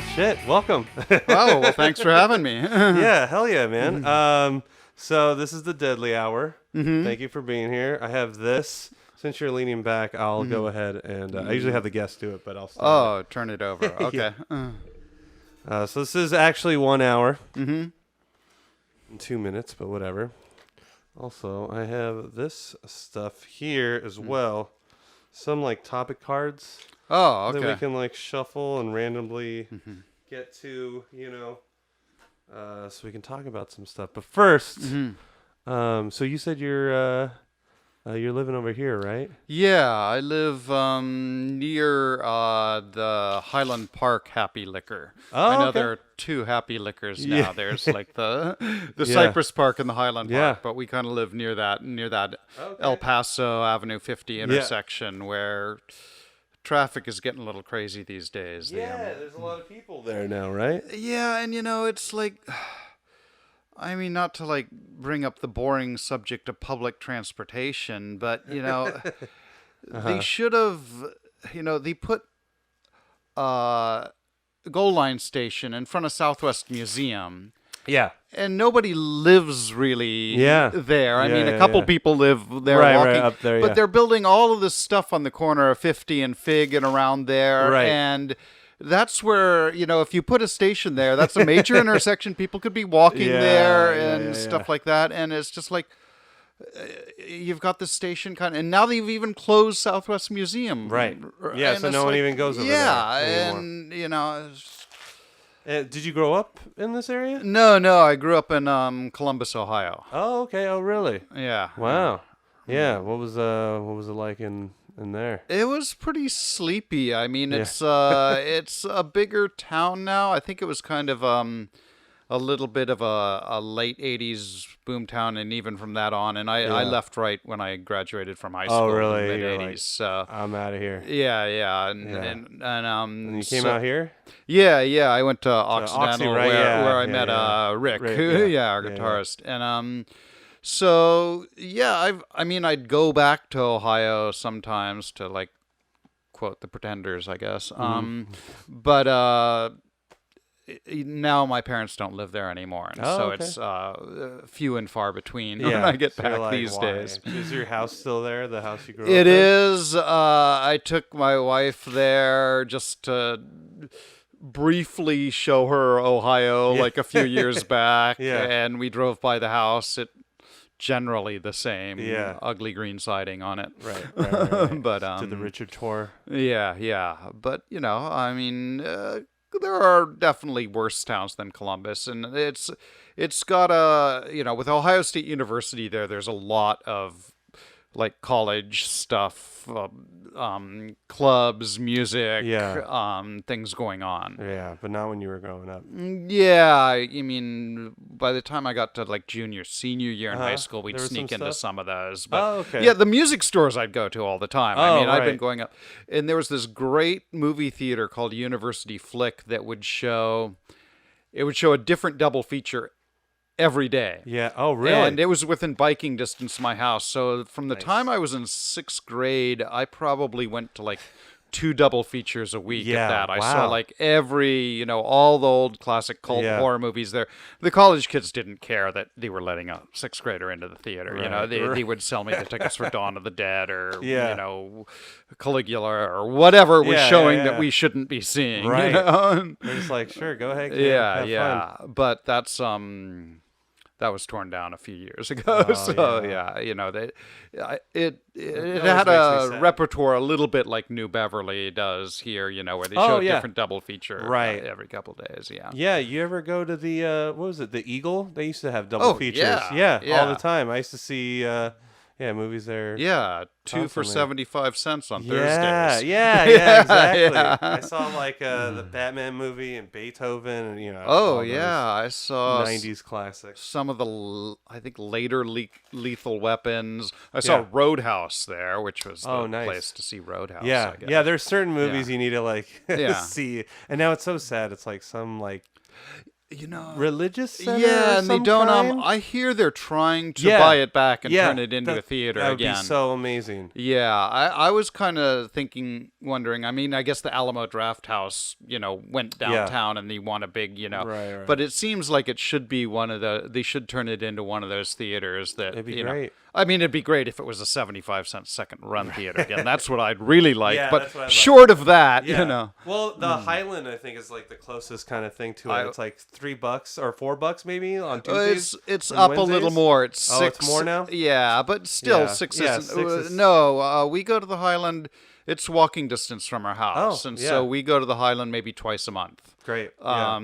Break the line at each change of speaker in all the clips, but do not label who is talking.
Well, shit. Welcome.
Oh, well, thanks for having me.
Yeah, hell yeah, man. So this is the Dedlie Hour. Thank you for being here. I have this. Since you're leaning back, I'll go ahead and I usually have the guests do it, but I'll start.
Oh, turn it over. Okay.
So this is actually 1 hour. And 2 minutes, but whatever. Also, I have this stuff here as well. Some like topic cards.
Oh, okay.
That we can like shuffle and randomly get to, so we can talk about some stuff. But first, so you said you're living over here, right?
Yeah, I live near the Highland Park Happy Liquor.
Oh,
I know
okay.
there are two Happy Liquors now.
Yeah.
There's like the Cypress Park and the Highland
Yeah.
Park, but we kind of live near that
Okay.
El Paso Avenue 50 intersection where traffic is getting a little crazy these days.
Yeah, there's a lot of people there now, right?
Yeah, and it's like, I mean, not to like bring up the boring subject of public transportation, but they should have, they put a Gold Line station in front of Southwest Museum.
Yeah.
And nobody lives really there. I mean,
Yeah,
a couple
yeah.
people live there
Right,
walking.
up there,
but they're building all of this stuff on the corner of 50 and Fig and around there.
Right.
And that's where, if you put a station there, that's a major intersection. People could be walking there and stuff like that. And it's just like, you've got this station and now they've even closed Southwest Museum.
Right. Yeah,
And
so
it's
no one even goes over there anymore.
and,
Did you grow up in this area?
No, I grew up in Columbus, Ohio.
Oh, okay. Oh, really?
Yeah.
Wow. Yeah. What was it like in there?
It was pretty sleepy. I mean, it's a bigger town now. I think it was kind of a little bit of a late 80s boomtown, and even from that on. And I left right when I graduated from high school.
Oh, really?
In the
You're
mid-80s.
like,
So
I'm out of here.
yeah.
And you came out here?
Yeah. I went to Occidental
right?
where I
Yeah,
met
yeah.
Rick,
Rick,
who,
yeah.
our guitarist, and so yeah, I'd go back to Ohio sometimes to like quote the Pretenders, I guess. But now my parents don't live there anymore, and so it's few and far between when I get back
like,
these
why?
days.
Is your house still there? The house you grew up
It
in?
is. I took my wife there just to briefly show her Ohio like a few years back, and we drove by the house. It generally the same, ugly green siding on it.
Right.
But
to the Richard tour.
Yeah. But I mean, there are definitely worse towns than Columbus, and it's got with Ohio State University there's a lot of like college stuff, clubs, music, things going on.
Yeah, but not when you were growing up.
Yeah, I mean, by the time I got to like junior, senior year in high school, we'd
There was
sneak
some
into
stuff?
some of those. But
okay.
yeah, the music stores I'd go to all the time. I
Oh,
mean, I've been
right.
going up, and there was this great movie theater called University Flick that would show a different double feature every day.
Yeah. Oh, really?
And it was within biking distance of my house. So from the time I was in 6th grade, I probably went to like 2 double features a week
Yeah,
at that. I
wow.
saw like every, all the old classic cult horror movies there. The college kids didn't care that they were letting a 6th grader into the theater. They would sell me the tickets for Dawn of the Dead or, Caligula or whatever was showing that we shouldn't be seeing.
Right. They're just like, sure, go ahead. Kid, have fun.
But that's that was torn down a few years ago. It had a repertoire a little bit like New Beverly does here, where they show a different double feature every couple days. Yeah.
Yeah, you ever go to the what was it? The Eagle? They used to have double features.
Yeah,
all the time. I used to see movies there.
Yeah, 2 for
constantly.
75 cents on
Yeah,
Thursdays.
yeah, exactly.
Yeah.
I saw like the Batman movie and Beethoven and
Oh
all
yeah, I saw
those 90s classics.
some of the I think later Lethal Weapons. I saw Roadhouse there, which was the
nice.
place to see Roadhouse.
Yeah,
I guess.
there's certain movies you need to like see, and now it's so sad. It's like some like religious center.
Yeah,
of
and they
some
don't.
kind?
I hear they're trying to
Yeah.
buy it back and
Yeah,
turn it into a theater
that would
again.
be so amazing.
Yeah, I was kind of wondering. I mean, I guess the Alamo Draft House, went downtown and they want a big,
Right.
But it seems like it should be they should turn it into one of those theaters that,
It'd be great.
I mean, it'd be great if it was a 75-cent second run theater again. That's what I'd really like.
Yeah,
but
that's what I'd like.
short of that,
Yeah. Well, the Highland, I think, is like the closest kind of thing to it. It's like $3 or $4 maybe on Tuesdays.
It's
and
up
Wednesdays?
a little more. It's
Oh,
six.
it's more now?
Yeah, but still
Yeah.
six
Yeah,
isn't.
six is-
No, we go to the Highland. It's walking distance from our house,
Oh,
and
yeah.
so we go to the Highland maybe twice a month.
Great. Yeah.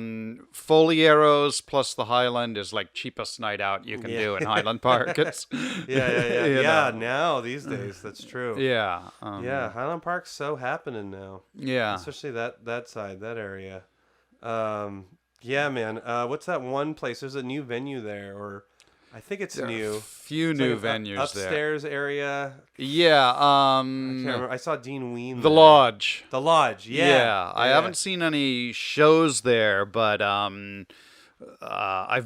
Folieros plus the Highland is like cheapest night out you can do in Highland Park. It's
Yeah.
you
Yeah,
know.
now these days, that's true.
Yeah.
Yeah, Highland Park's so happening now.
Yeah.
Especially that side, that area. Yeah, man. What's that one place? There's a new venue there, or I think it's new.
Few
It's
new
like an
venues there.
upstairs area.
Yeah.
I can't remember. I saw Dean Ween.
The
there.
Lodge.
The Lodge. Yeah.
I haven't seen any shows there, but I've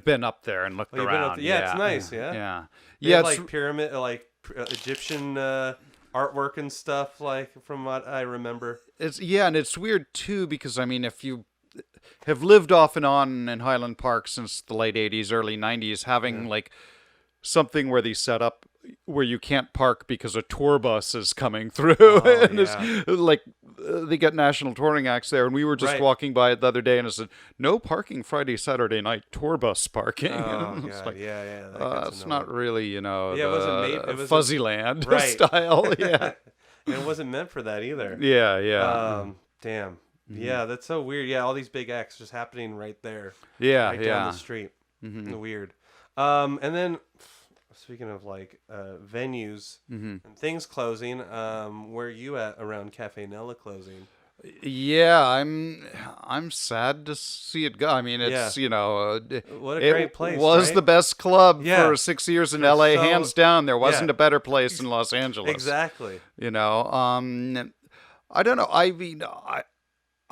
been up there and looked
Oh, you've been up
around.
there? Yeah, it's nice, yeah?
Yeah.
They
Yeah.
have,
It's,
like pyramid, Egyptian artwork and stuff. Like from what I remember.
and it's weird too because I mean, if you have lived off and on in Highland Park since the late '80s, early '90s, having like something where they set up where you can't park because a tour bus is coming through, and
yeah.
it's like they get national touring acts there, and we were just
Right.
walking by it the other day, and it said no parking Friday, Saturday night, tour bus parking.
Oh,
And it's
God.
like,
Yeah. that gets
it's
annoying.
not really,
Yeah, it wasn't made- it wasn't-
Fuzzyland
Right.
style. Yeah,
And it wasn't meant for that either.
yeah.
Damn. Yeah, that's so weird. Yeah, all these big acts just happening right there.
Yeah,
Right down the street. Weird. And then, speaking of like venues and things closing, where are you at around Cafe Nella closing?
Yeah, I'm sad to see it go. I mean, it's
What a
it
great place,
was
right?
the best club
Yeah.
for 6 years in LA,
so-
hands down. There wasn't
yeah.
a better place in Los Angeles.
Exactly.
I don't know. I mean,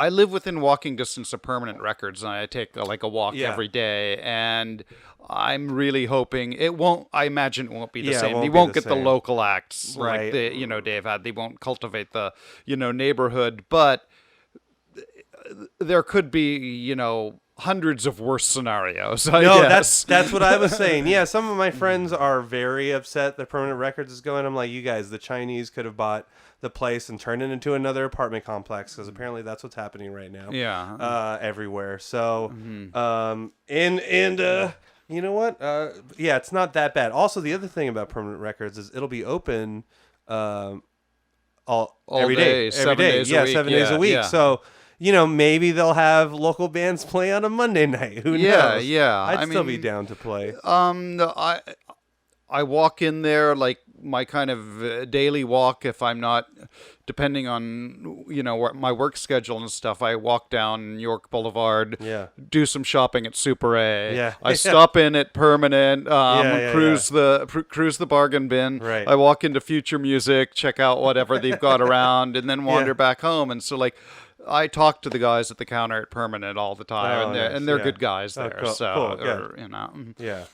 I live within walking distance of Permanent Records, and I take a walk
Yeah.
every day, and I'm really hoping it won't. I imagine it won't be the
Yeah, it
same.
won't
They
be
won't
the
get the
same.
local acts
Right.
like Dave had. They won't cultivate the neighborhood, but there could be hundreds of worse scenarios. I
No,
guess.
that's what I was saying. Yeah, some of my friends are very upset that Permanent Records is going. I'm like, you guys, the Chinese could have bought the place and turned it into another apartment complex because apparently that's what's happening right now.
Yeah.
Everywhere. So, you know what? Yeah, it's not that bad. Also, the other thing about Permanent Records is it'll be open every
day,
day.
7
Every day.
days a
Yeah,
week.
7 days
Yeah,
a week.
yeah.
So, maybe they'll have local bands play on a Monday night. Who
Yeah,
knows?
yeah.
I'd
I
still be
mean,
down to play.
I walk in there like my kind of daily walk if I'm not depending on my work schedule and stuff. I walk down York Boulevard,
Yeah.
do some shopping at Super A.
Yeah.
I stop in at Permanent,
Yeah,
cruise the bargain bin.
Right.
I walk into Future Music, check out whatever they've got around, and then wander back home. And so like I talk to the guys at the counter at Permanent all the time,
Oh,
and they're,
nice,
and they're
yeah.
good guys
Oh,
there.
cool,
So
cool, good. Yeah.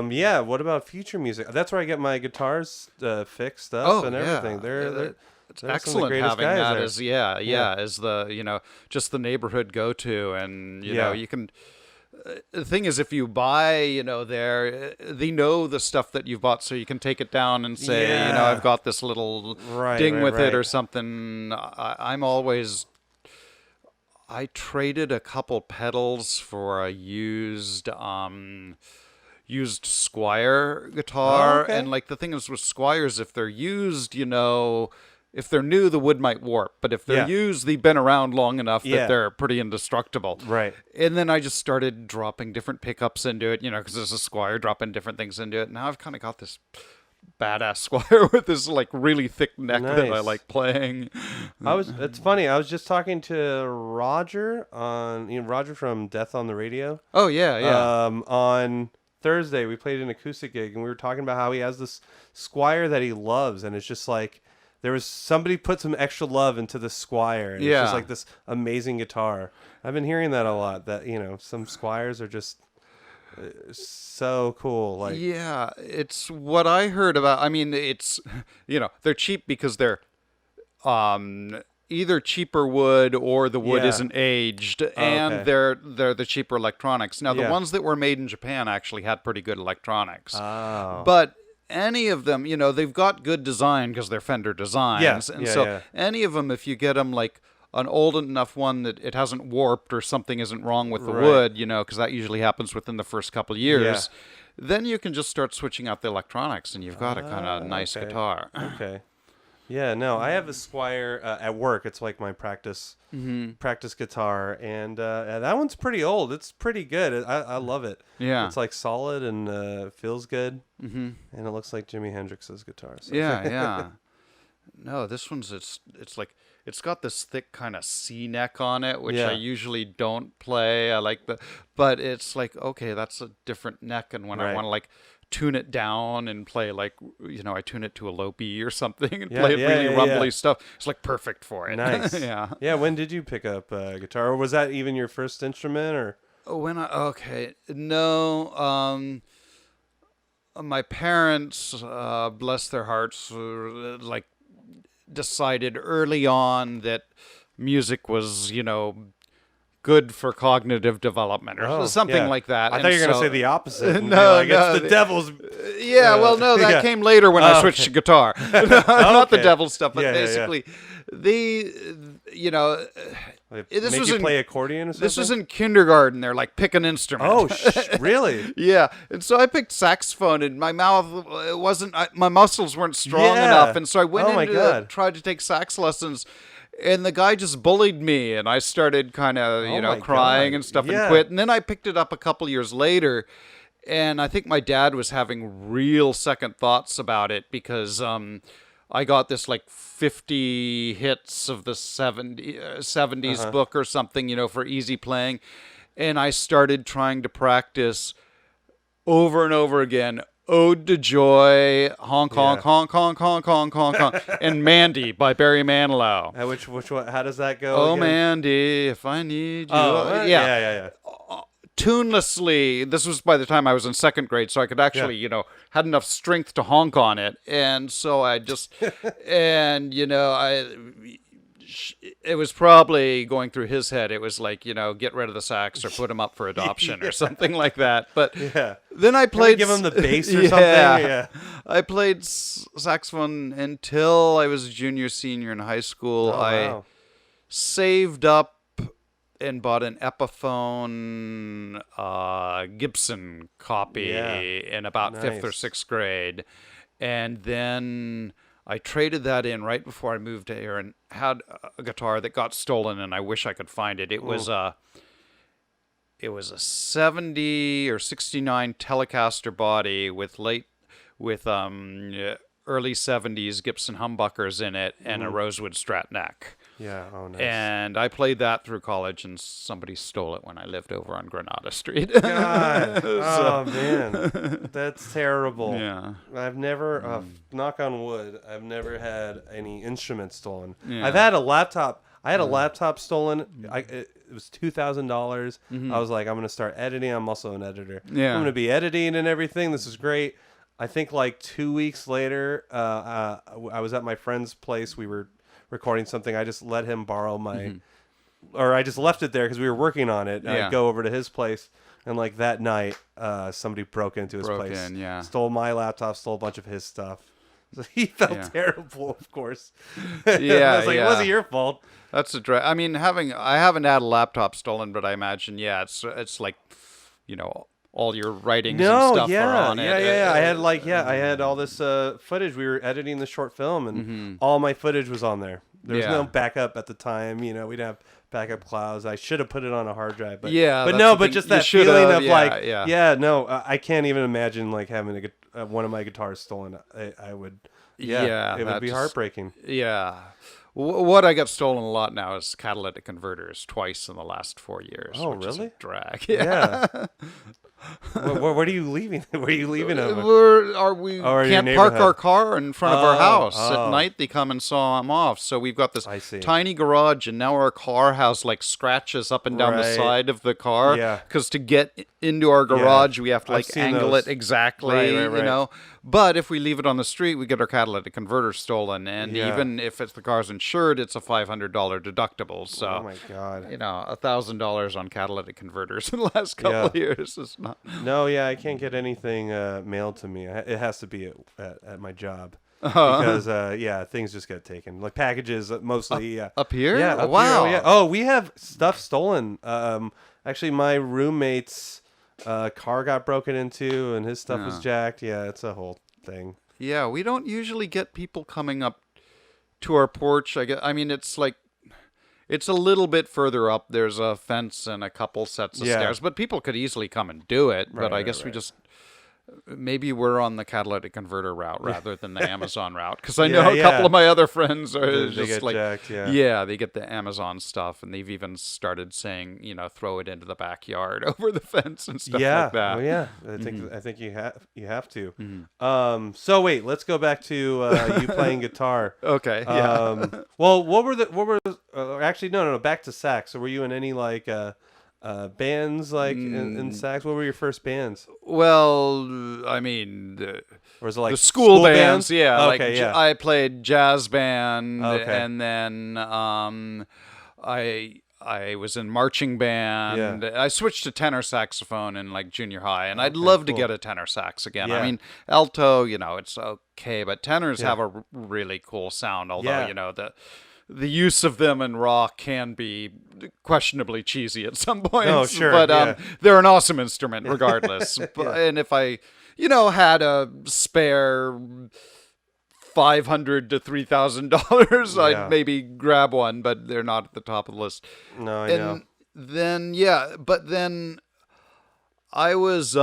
Yeah. What about Future Music? That's where I get my guitars fixed up and everything. They're
it's
some of the
excellent
greatest
having
guys
that
there.
as the just the neighborhood go to, and
Yeah.
you can. The thing is, if you buy, there, they know the stuff that you've bought, so you can take it down and say,
Yeah.
I've got this little
Right,
ding
right,
with it or
right.
something. I traded a couple pedals for a used Squire guitar,
Oh, okay.
and like the thing is with Squires, if they're used, if they're new, the wood might warp, but if they're
Yeah.
used, they've been around long enough that
Yeah.
they're pretty indestructible.
Right.
And then I just started dropping different pickups into it, because there's a Squire, dropping different things into it. Now I've kind of got this badass Squire with this like really thick neck that I
Nice.
like playing.
It's funny. I was just talking to Roger Roger from Death on the Radio.
Oh yeah.
On Thursday, we played an acoustic gig, and we were talking about how he has this Squire that he loves, and it's just like there was somebody put some extra love into the Squire. And It's just like this amazing guitar. I've been hearing that a lot. That some Squires are just so cool. Like
Yeah, it's what I heard about. I mean, it's they're cheap because they're either cheaper wood or the wood isn't aged, and they're the cheaper electronics. Now, the ones that were made in Japan actually had pretty good electronics, but any of them, they've got good design because they're Fender designs, any of them, if you get them like an old enough one that it hasn't warped or something isn't wrong with the wood, because that usually happens within the first couple of years, then you can just start switching out the electronics, and you've got a kind of nice guitar.
Okay. Yeah, no, I have a Squire at work. It's like my practice guitar, and that one's pretty old. It's pretty good. I love it.
Yeah,
it's like solid and feels good, and it looks like Jimi Hendrix's guitar. So.
Yeah. No, this one's it's like it's got this thick kind of C neck on it, which I usually don't play. I like but it's like, okay, that's a different neck, and when I want to like tune it down and play like I tune it to a low B or something and play really rumbly stuff. It's like perfect for it.
Nice. Yeah. When did you pick up guitar, or was that even your first instrument? Or my parents, bless their hearts, like decided early on that music was good for cognitive development or something like that. I thought you were going to say the opposite. No, it's the devil's.
That came later when I switched to guitar. Not the devil stuff, but basically,
this was play accordion or something?
This was in kindergarten. They're like, pick an instrument.
Oh, really?
Yeah. And so I picked saxophone, and my mouth my muscles weren't strong enough, and so I went tried to take sax lessons. And the guy just bullied me, and I started kind of, crying and stuff and quit. And then I picked it up a couple years later, and I think my dad was having real second thoughts about it because I got this like 50 hits of the 70s book or something, for easy playing. And I started trying to practice over and over again. Ode to Joy, Honk, Honk, Honk, Honk, Honk, Honk, Honk, Honk, and Mandy by Barry Manilow.
Which one? How does that go?
Oh,
again?
Mandy, if I need you.
Yeah.
Tunelessly, this was by the time I was in second grade, so I could actually, had enough strength to honk on it. And so I just, it was probably going through his head. It was like, get rid of the sax or put him up for adoption or something like that. But then I played...
Give him the bass or something? Yeah.
I played saxophone until I was a junior, senior in high school. I saved up and bought an Epiphone Gibson copy in about 5th or 6th grade. And then... I traded that in right before I moved here and had a guitar that got stolen, and I wish I could find it. It was a 70 or 69 Telecaster body with early 70s Gibson humbuckers in it and a rosewood Strat neck.
Yeah, oh nice.
And I played that through college, and somebody stole it when I lived over on Granada Street.
God. Oh, man. That's terrible.
Yeah.
I've never, knock on wood, I've never had any instruments stolen.
Yeah.
I've had a laptop. I had a laptop stolen. It was $2,000. I was like, I'm going to start editing. I'm also an editor.
Yeah.
I'm going to be editing and everything. This is great. I think like 2 weeks later, I was at my friend's place. We were recording something. I just let him borrow my, or I just left it there because we were working on it. I'd go over to his place, and like that night, somebody broke into his place, stole my laptop, stole a bunch of his stuff. So he felt terrible, of course.
Yeah,
I was like, it wasn't your fault.
That's a I mean, I haven't had a laptop stolen, but I imagine, it's like, all your writings and stuff are on it.
Yeah. I had all this footage. We were editing the short film, and all my footage was on there. There was no backup at the time. We didn't have backup clouds. I should have put it on a hard drive, but just that feeling of I can't even imagine like having one of my guitars stolen. I would, it would be heartbreaking.
Yeah. What I got stolen a lot now is catalytic converters twice in the last 4 years.
Oh,
which
really?
Is a drag.
Yeah. Where are you leaving? Where are you leaving them?
We
Oh, in your
can't park our
neighborhood.
car in front of our house at
oh.
night. They come and saw them off. So we've got this
I see.
tiny garage, and now our car has like scratches up and down the
Right.
side of the car.
Yeah.
Because to get into our garage, we have to
I've
like
seen
angle
those.
it exactly.
Right.
You know. But if we leave it on the street, we get our catalytic converter stolen, and
Yeah.
even if the car's insured, it's a $500 deductible. So.
Oh my God.
$1,000 on catalytic converters in the last couple of years is not.
No, yeah, I can't get anything mailed to me. It has to be at my job because things just get taken. Like packages, mostly.
Up here?
Yeah. Up
Wow.
Here, yeah. Oh, we have stuff stolen. Actually, my roommate's car got broken into, and his stuff was jacked. Yeah, it's a whole thing.
Yeah, we don't usually get people coming up to our porch. I mean, it's like. It's a little bit further up. There's a fence and a couple sets of stairs, but people could easily come and do it. But I guess we just maybe we're on the catalytic converter route rather than the Amazon route, because I know a couple of my other friends are
They
just
get
like,
jacked,
they get the Amazon stuff, and they've even started saying, throw it into the backyard over the fence and stuff like that.
Oh yeah, I think you have to. So wait, let's go back to you playing guitar.
Okay.
Well, what were actually no, back to sax. So were you in any like bands like in sax? What were your first bands?
Well, I mean,
Or was it like
the school bands? Yeah,
Okay, yeah.
I played jazz band,
Okay.
and then I was in marching band.
Yeah.
I switched to tenor saxophone in like junior high, and I'd love to
cool.
get a tenor sax again.
Yeah.
I mean, alto, it's okay, but tenors have a really cool sound. Although the use of them in rock can be questionably cheesy at some points.
Oh, sure,
But they're an awesome instrument regardless. And if I, had a spare $500 to $3,000, I'd maybe grab one, but they're not at the top of the list.
No, I know.
But then I was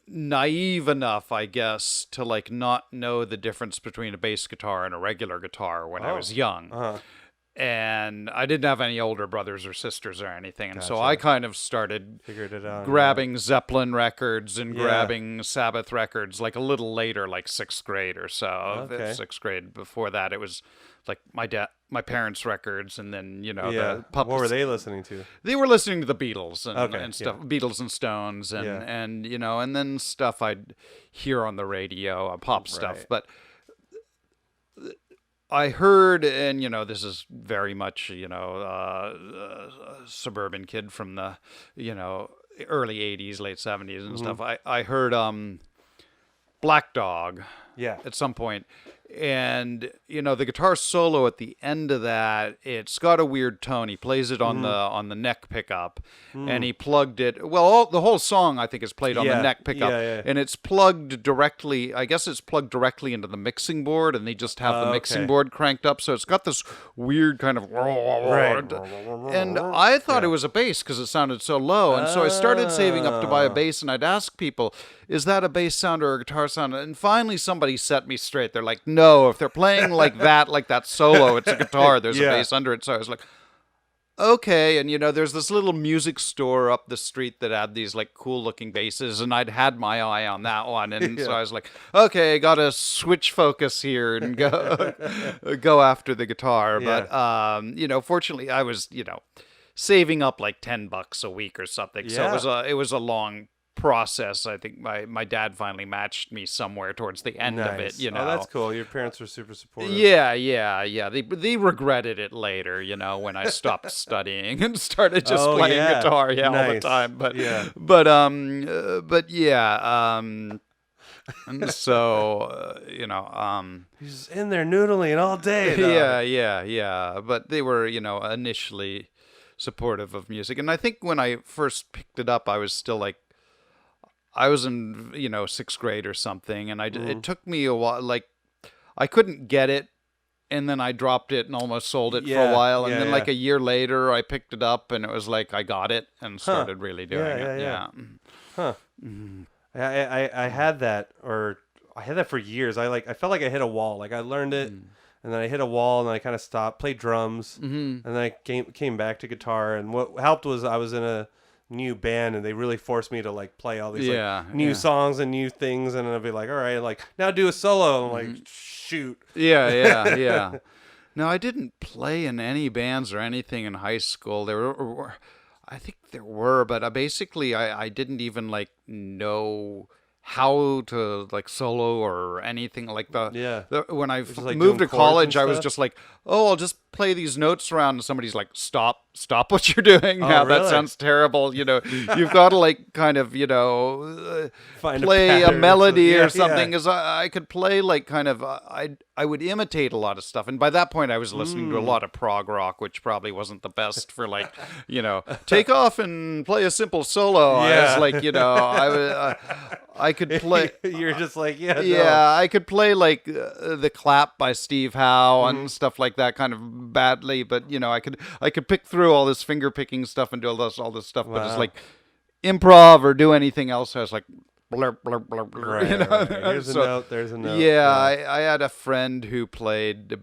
naive enough, I guess, to like not know the difference between a bass guitar and a regular guitar when I was young. And I didn't have any older brothers or sisters or anything, and so I kind of started
Figured it out.
grabbing Zeppelin records and grabbing Sabbath records like a little later, like 6th grade or so.
Okay.
6th grade. Before that, it was like my parents' records, and then the
What
puppets.
were they listening to?
They were listening to the Beatles and,
Okay,
and stuff, Beatles and Stones, and and then stuff I'd hear on the radio, pop stuff. But I heard, and this is very much a suburban kid from the early '80s, late '70s and stuff. I heard Black Dog at some point. And the guitar solo at the end of that, it's got a weird tone. He plays it on the neck pickup, and he plugged it. Well, the whole song I think is played on the neck pickup, and it's plugged directly. I guess it's plugged directly into the mixing board, and they just have the mixing board cranked up, so it's got this weird kind of. And I thought it was a bass because it sounded so low, and so I started saving up to buy a bass, and I'd ask people, "Is that a bass sound or a guitar sound?" And finally, somebody set me straight. They're like, "No, if they're playing like that solo, it's a guitar. There's a bass under it." So I was like, okay. And there's this little music store up the street that had these like cool looking basses, and I'd had my eye on that one, and so I was like, okay, gotta switch focus here and go after the guitar. But fortunately, I was saving up like $10 a week or something. So it was a long process. I think my dad finally matched me somewhere towards the end of it.
Oh, that's cool. Your parents were super supportive.
Yeah. They regretted it later, when I stopped studying and started just playing guitar, all the time. But and so
He's just in there noodling all day. Though.
Yeah. But they were, initially supportive of music, and I think when I first picked it up, I was still like. I was in, 6th grade or something, and it took me a while. Like, I couldn't get it, and then I dropped it and almost sold it for a while, and then like a year later, I picked it up, and it was like I got it and started really doing it. Yeah.
Huh. I had that, for years. I felt like I hit a wall. Like I learned it, and then I hit a wall, and then I kind of stopped. Played drums, and then I came back to guitar. And what helped was I was in a new band, and they really forced me to like play all these like, new
yeah.
songs and new things, and I'll be like, all right, like now do a solo. I'm like, shoot.
Yeah. No, I didn't play in any bands or anything in high school. I think there were, but basically I didn't even like know how to like solo or anything like when I
Just, like,
moved
doing
to
chords and
college. I was
stuff?
just like, oh, I'll just play these notes around, and somebody's like, stop what you're doing now. That
really?
sounds terrible. You've got to like kind of
Find
play a
pattern
melody or
yeah.
something. Because I could play like kind of I would imitate a lot of stuff, and by that point I was listening to a lot of prog rock, which probably wasn't the best for like take off and play a simple solo. I
Yeah.
was like I could play.
You're just like, yeah,
I could play like the Clap by Steve Howe and stuff like that, kind of badly, but I could pick through all this finger picking stuff and do all this stuff, but it's like improv or do anything else. I was like blur blur blur blur.
Right, right. Here's a note. There's a note.
Yeah, I had a friend who played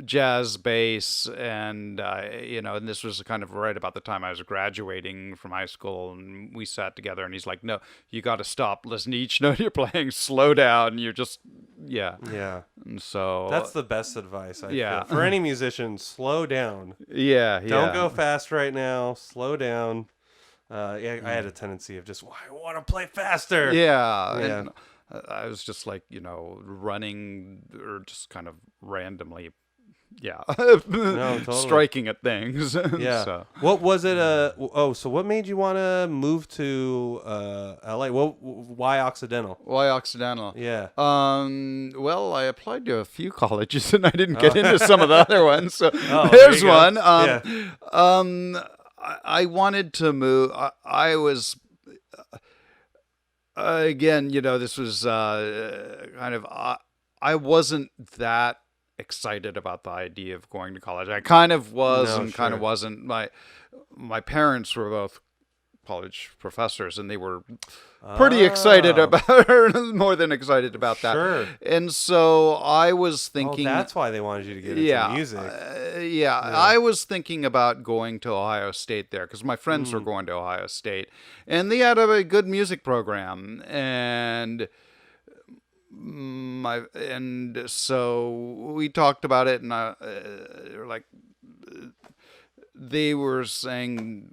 jazz bass, and and this was kind of right about the time I was graduating from high school, and we sat together, and he's like, no, you got to stop, listen to each note you're playing, slow down, you're just yeah. And so
That's the best advice I
Yeah.
feel. For any musician, slow down.
yeah
Don't go fast right now. Slow down. I had a tendency of just, I want to play faster.
yeah
Yeah.
and I was just like running or just kind of randomly
totally.
striking at things.
Yeah.
So.
What was it? So what made you want to move to LA? Why Occidental?
Why Occidental?
Yeah.
Well, I applied to a few colleges and I didn't get into some of the other ones. So
there
there's
you go.
one.
Yeah.
I wanted to move. I was again, this was kind of. I wasn't that excited about the idea of going to college. I kind of was and kind of wasn't. My parents were both college professors, and they were pretty excited about more than excited about that.
Sure.
And so I was thinking
that's why they wanted you to get into music.
I was thinking about going to Ohio State there because my friends were going to Ohio State, and they had a good music program, and so we talked about it, and they were saying,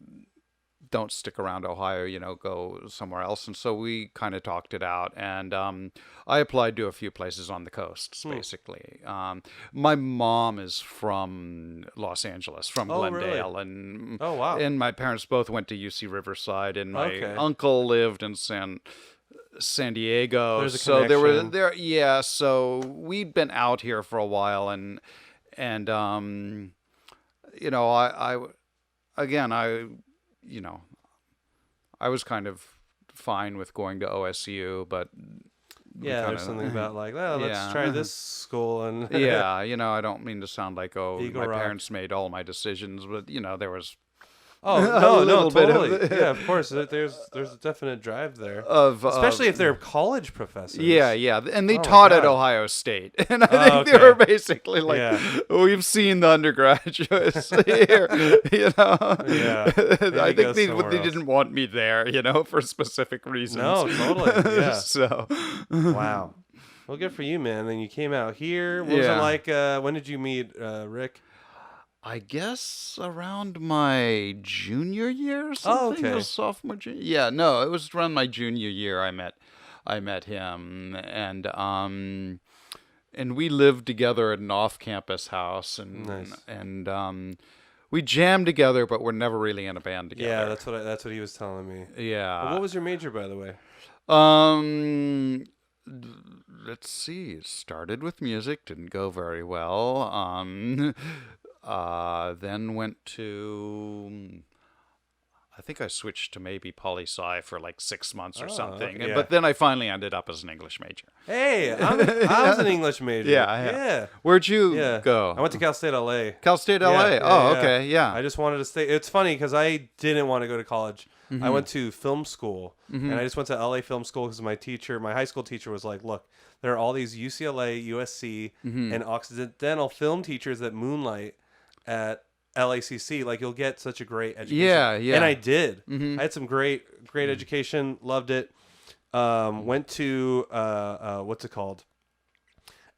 don't stick around Ohio, go somewhere else. And so we kind of talked it out, and I applied to a few places on the coasts, basically. My mom is from Los Angeles, from Glendale,
really?
and
Oh, wow.
and my parents both went to UC Riverside, and my uncle lived in San Diego.
There's a
so there were
connection.
so we'd been out here for a while, and I was kind of fine with going to OSU, but
there's something about like, let's try this school, and
I don't mean to sound like
Eagle
my
Rock.
parents made all my decisions, but there was
no,
bit
totally.
of-
Yeah, of course. There's a definite drive there,
of
especially if they're college professors.
Yeah, and they
Oh my
taught at
God.
Ohio State, and I think they
okay.
were basically like,
Yeah.
we've seen the undergraduates here,
Yeah.
I
go
think
somewhere
they
else.
didn't want me there, for specific reasons.
No, totally. Yeah.
So,
Wow. Well, good for you, man. Then you came out here. What was it like? When did you meet Rick?
I guess around my junior year or something.
okay.
Or sophomore, junior. Yeah, no, it was around my junior year. I met him, and we lived together at an off-campus house, and
Nice.
we jammed together, but we're never really in a band together.
Yeah, that's what he was telling me.
Yeah.
What was your major, by the way?
Let's see. It started with music, didn't go very well. Then went to, I think I switched to maybe poli-sci for like 6 months or something.
okay, yeah.
But then I finally ended up as an English major.
Hey, I was an English major.
Yeah. Where'd you go?
I went to Cal State LA.
Cal State LA. Okay. Yeah.
I just wanted to stay. It's funny because I didn't want to go to college. I went to film school, and I just went to LA film school because my high school teacher was like, look, there are all these UCLA, USC, and Occidental film teachers that moonlight at LACC, like you'll get such a great education.
Yeah.
And I did.
Mm-hmm.
I had some great education. Loved it. Went to what's it called?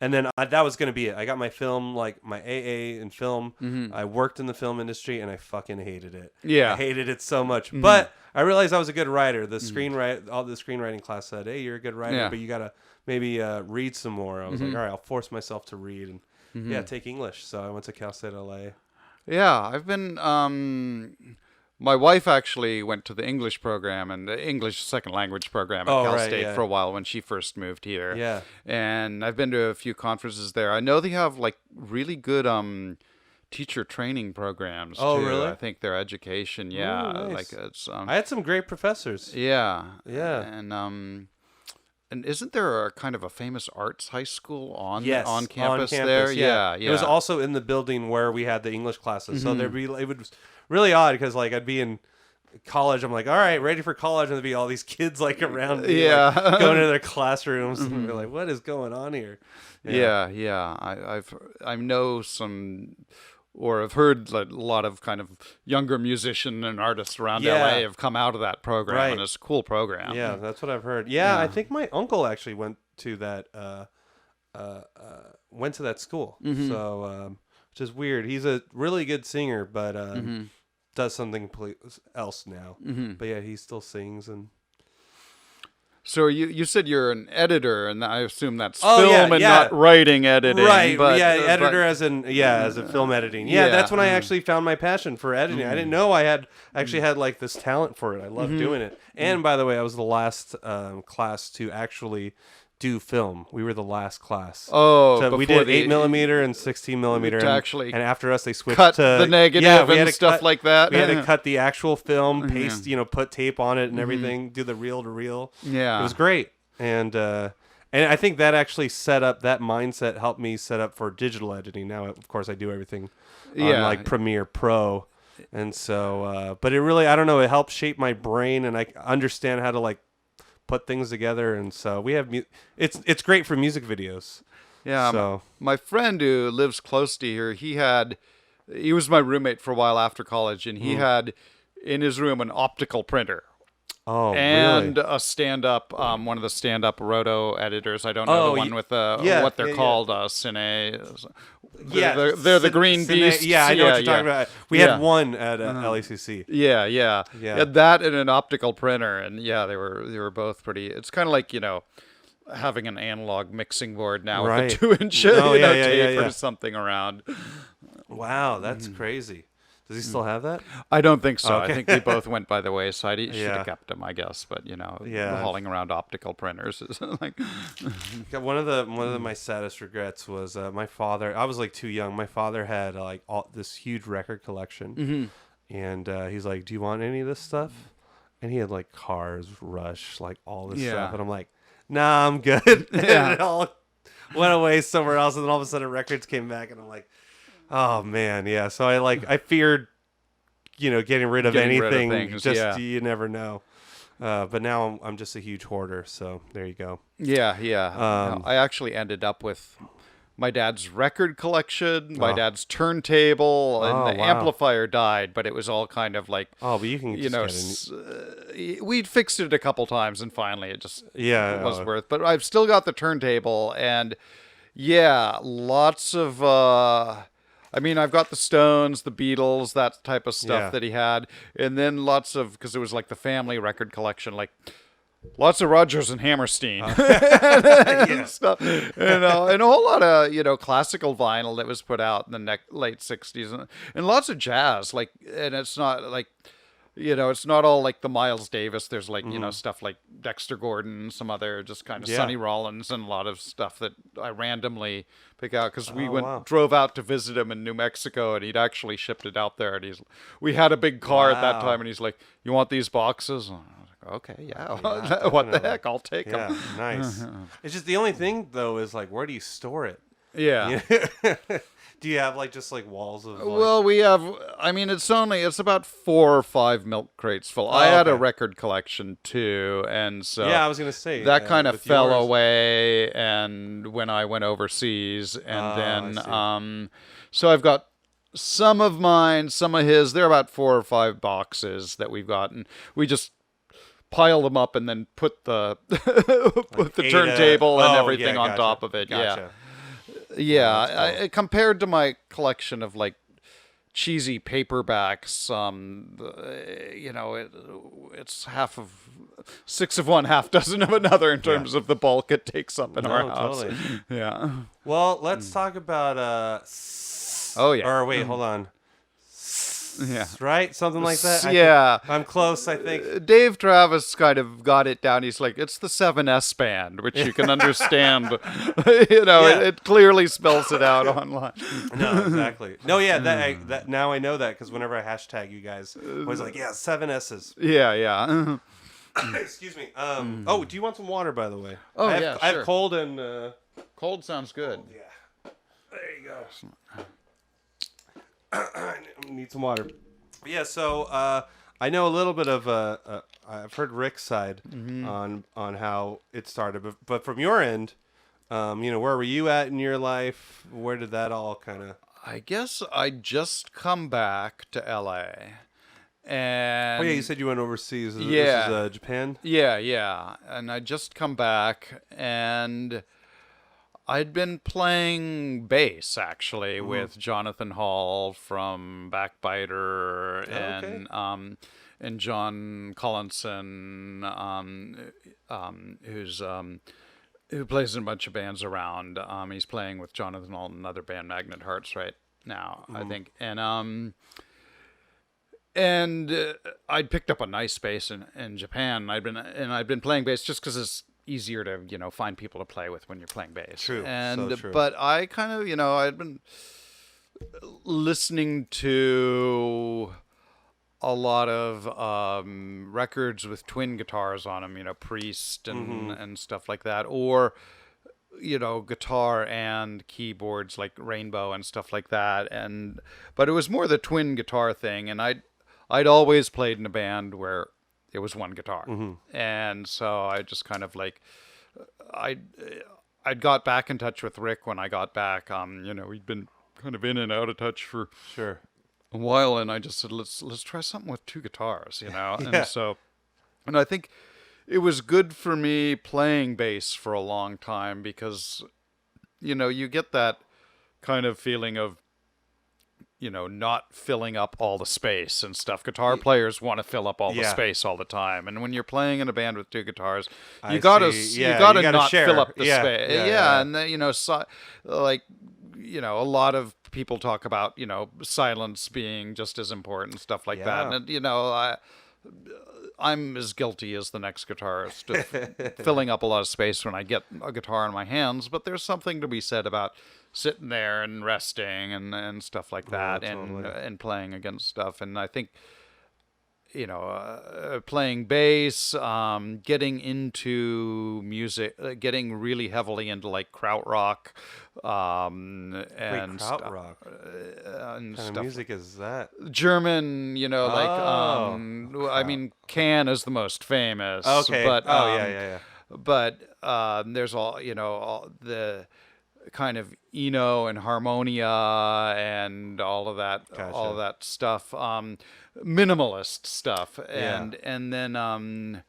And then that was gonna be it. I got my film, like my AA in film.
Mm-hmm.
I worked in the film industry, and I fucking hated it.
Yeah.
I hated it so much.
Mm-hmm.
But I realized I was a good writer. The screenwriting class said, "Hey, you're a good writer,
Yeah.
but you gotta maybe read some more." I was
Mm-hmm.
like, "All right, I'll force myself to read and take English." So I went to Cal State LA.
Yeah, I've been. My wife actually went to the English program and the English second language program at Cal State for a while when she first moved here.
Yeah.
And I've been to a few conferences there. I know they have like really good teacher training programs
Oh,
too.
really?
I think their education, yeah,
Ooh, nice.
like it's
I had some great professors.
yeah.
Yeah.
And isn't there a kind of a famous arts high school on campus
on
there?
Yeah.
Yeah.
It was also in the building where we had the English classes. So it was really odd because like I'd be in college. I'm like, all right, ready for college, and there'd be all these kids like around me, like, going into their classrooms, and we're like, what is going on here?
Yeah. I know some, or I've heard a lot of kind of younger musician and artists around LA have come out of that program, and it's a cool program.
Yeah, that's what I've heard. Yeah, I think my uncle actually went to that school. So, which is weird. He's a really good singer, but does something else now. But yeah, he still sings and.
So you said you're an editor, and I assume that's film and not writing editing.
Right,
but,
editor as in film editing. Yeah, that's when I actually found my passion for editing. I didn't know I had like this talent for it. I love doing it. And by the way, I was the last class to actually do film. We were the last class.
Oh,
so we did 8mm and 16mm,
actually
and after us they switched
cut
to
the negative and stuff like that.
We had to cut the actual film, paste, put tape on it and everything, do the reel to reel.
Yeah,
it was great, and I think that actually that mindset helped me set up for digital editing. Now, of course, I do everything on like Premiere Pro, and so, but it really, I don't know, it helped shape my brain, and I understand how to like put things together, and so we have it's great for music videos.
Yeah.
So
my friend who lives close to here, he was my roommate for a while after college, and he had in his room an optical printer.
Oh,
and
really?
a stand-up, one of the stand-up roto editors. I don't know the one with what they're called, Cine.
Yeah,
they're the green beasts.
Yeah, I know what you're talking about. We had one at LACC.
Yeah. Had that and an optical printer, and they were both pretty. It's kind of like having an analog mixing board now with a 2-inch tape or something around.
Wow, that's crazy. Does he still have that?
I don't think so.
Okay.
I think they both went by the wayside. He should have kept them, I guess. But hauling around optical printers is like.
One of my saddest regrets was my father. I was like too young. My father had like this huge record collection, and he's like, "Do you want any of this stuff?" And he had like Cars, Rush, like all this stuff, and I'm like, "Nah, I'm good." And it all went away somewhere else, and then all of a sudden records came back, and I'm like. Oh man, yeah. So I feared, getting rid of anything.
Things,
you never know. But now I'm just a huge hoarder. So there you go.
Yeah. I actually ended up with my dad's record collection, my dad's turntable, and the amplifier died. But it was all kind of like
but you can
we'd fixed it a couple times, and finally it just was worth. But I've still got the turntable, and lots of. I've got the Stones, the Beatles, that type of stuff that he had. And then lots of, because it was like the family record collection, like lots of Rodgers and Hammerstein and stuff. And a whole lot of, classical vinyl that was put out in the late 60s. And lots of jazz. And it's not like, it's not all like the Miles Davis. There's like, stuff like Dexter Gordon, some other just kind of Sonny Rollins, and a lot of stuff that I randomly pick out because we drove out to visit him in New Mexico, and he'd actually shipped it out there. And we had a big car at that time, and he's like, "You want these boxes?" And I was like, "Okay, what the heck? I'll take them."
Yeah, nice. It's just the only thing though is like, where do you store it?
Yeah.
Do you have just walls of?
Well, we have. It's about 4 or 5 milk crates full. I had a record collection too, and so
I was gonna say
that kind of fell away. And when I went overseas, and then so I've got some of mine, some of his. There are about 4 or 5 boxes that we've gotten. We just pile them up and then put the put the turntable and everything on top of it.
Gotcha.
Yeah. Cool. Compared to my collection of like cheesy paperbacks, it's half of 6 of one, half dozen of another in terms of the bulk it takes up in our house.
Totally.
Yeah.
Well, let's talk about
oh yeah.
Or wait, hold on.
Yeah.
Right? Something like that?
Yeah.
I'm close, I think.
Dave Travis kind of got it down. He's like, it's the 7S band, which you can understand. It clearly spells it out online.
No, exactly. No, yeah, that now I know that because whenever I hashtag you guys, I was like, yeah, 7 S's.
Yeah.
Excuse me. Oh, do you want some water, by the way?
Oh,
I
sure.
have cold and...
Cold sounds good.
Yeah. There you go. I need some water. Yeah, so I know a little bit of I've heard Rick's side on how it started, but from your end, where were you at in your life? Where did that all kind of?
I guess I just come back to LA, and
you said you went overseas. This is Japan.
Yeah, and I just come back and. I'd been playing bass, actually, with Jonathan Hall from Backbiter and John Collinson, who plays in a bunch of bands around. He's playing with Jonathan Hall and another band, Magnet Hearts, right now, I think. And I'd picked up a nice bass in Japan. I'd been playing bass just because it's easier to find people to play with when you're playing bass.
True.
And
so true.
But I kind of I'd been listening to a lot of records with twin guitars on them, Priest and stuff like that, or guitar and keyboards like Rainbow and stuff like that. But it was more the twin guitar thing, and I'd always played in a band where it was one guitar. And so I just kind of like, I'd got back in touch with Rick when I got back. We'd been kind of in and out of touch for a while, and I just said, let's try something with 2 guitars, And I think it was good for me playing bass for a long time because, you get that kind of feeling of, not filling up all the space and stuff. Guitar players want to fill up all the space all the time, and when you're playing in a band with 2 guitars, you gotta not
share.
fill up the space. And then, a lot of people talk about silence being just as important, stuff like that. And I'm as guilty as the next guitarist of filling up a lot of space when I get a guitar in my hands, but there's something to be said about sitting there and resting and stuff like that, and playing against stuff. And I think playing bass, getting into music, getting really heavily into like krautrock, and
krautrock.
And
what kind
stuff.
of music is that?
German, I mean, Can is the most famous.
Okay.
But,
yeah.
But there's all the kind of Eno and Harmonia and all of that stuff, minimalist stuff, and then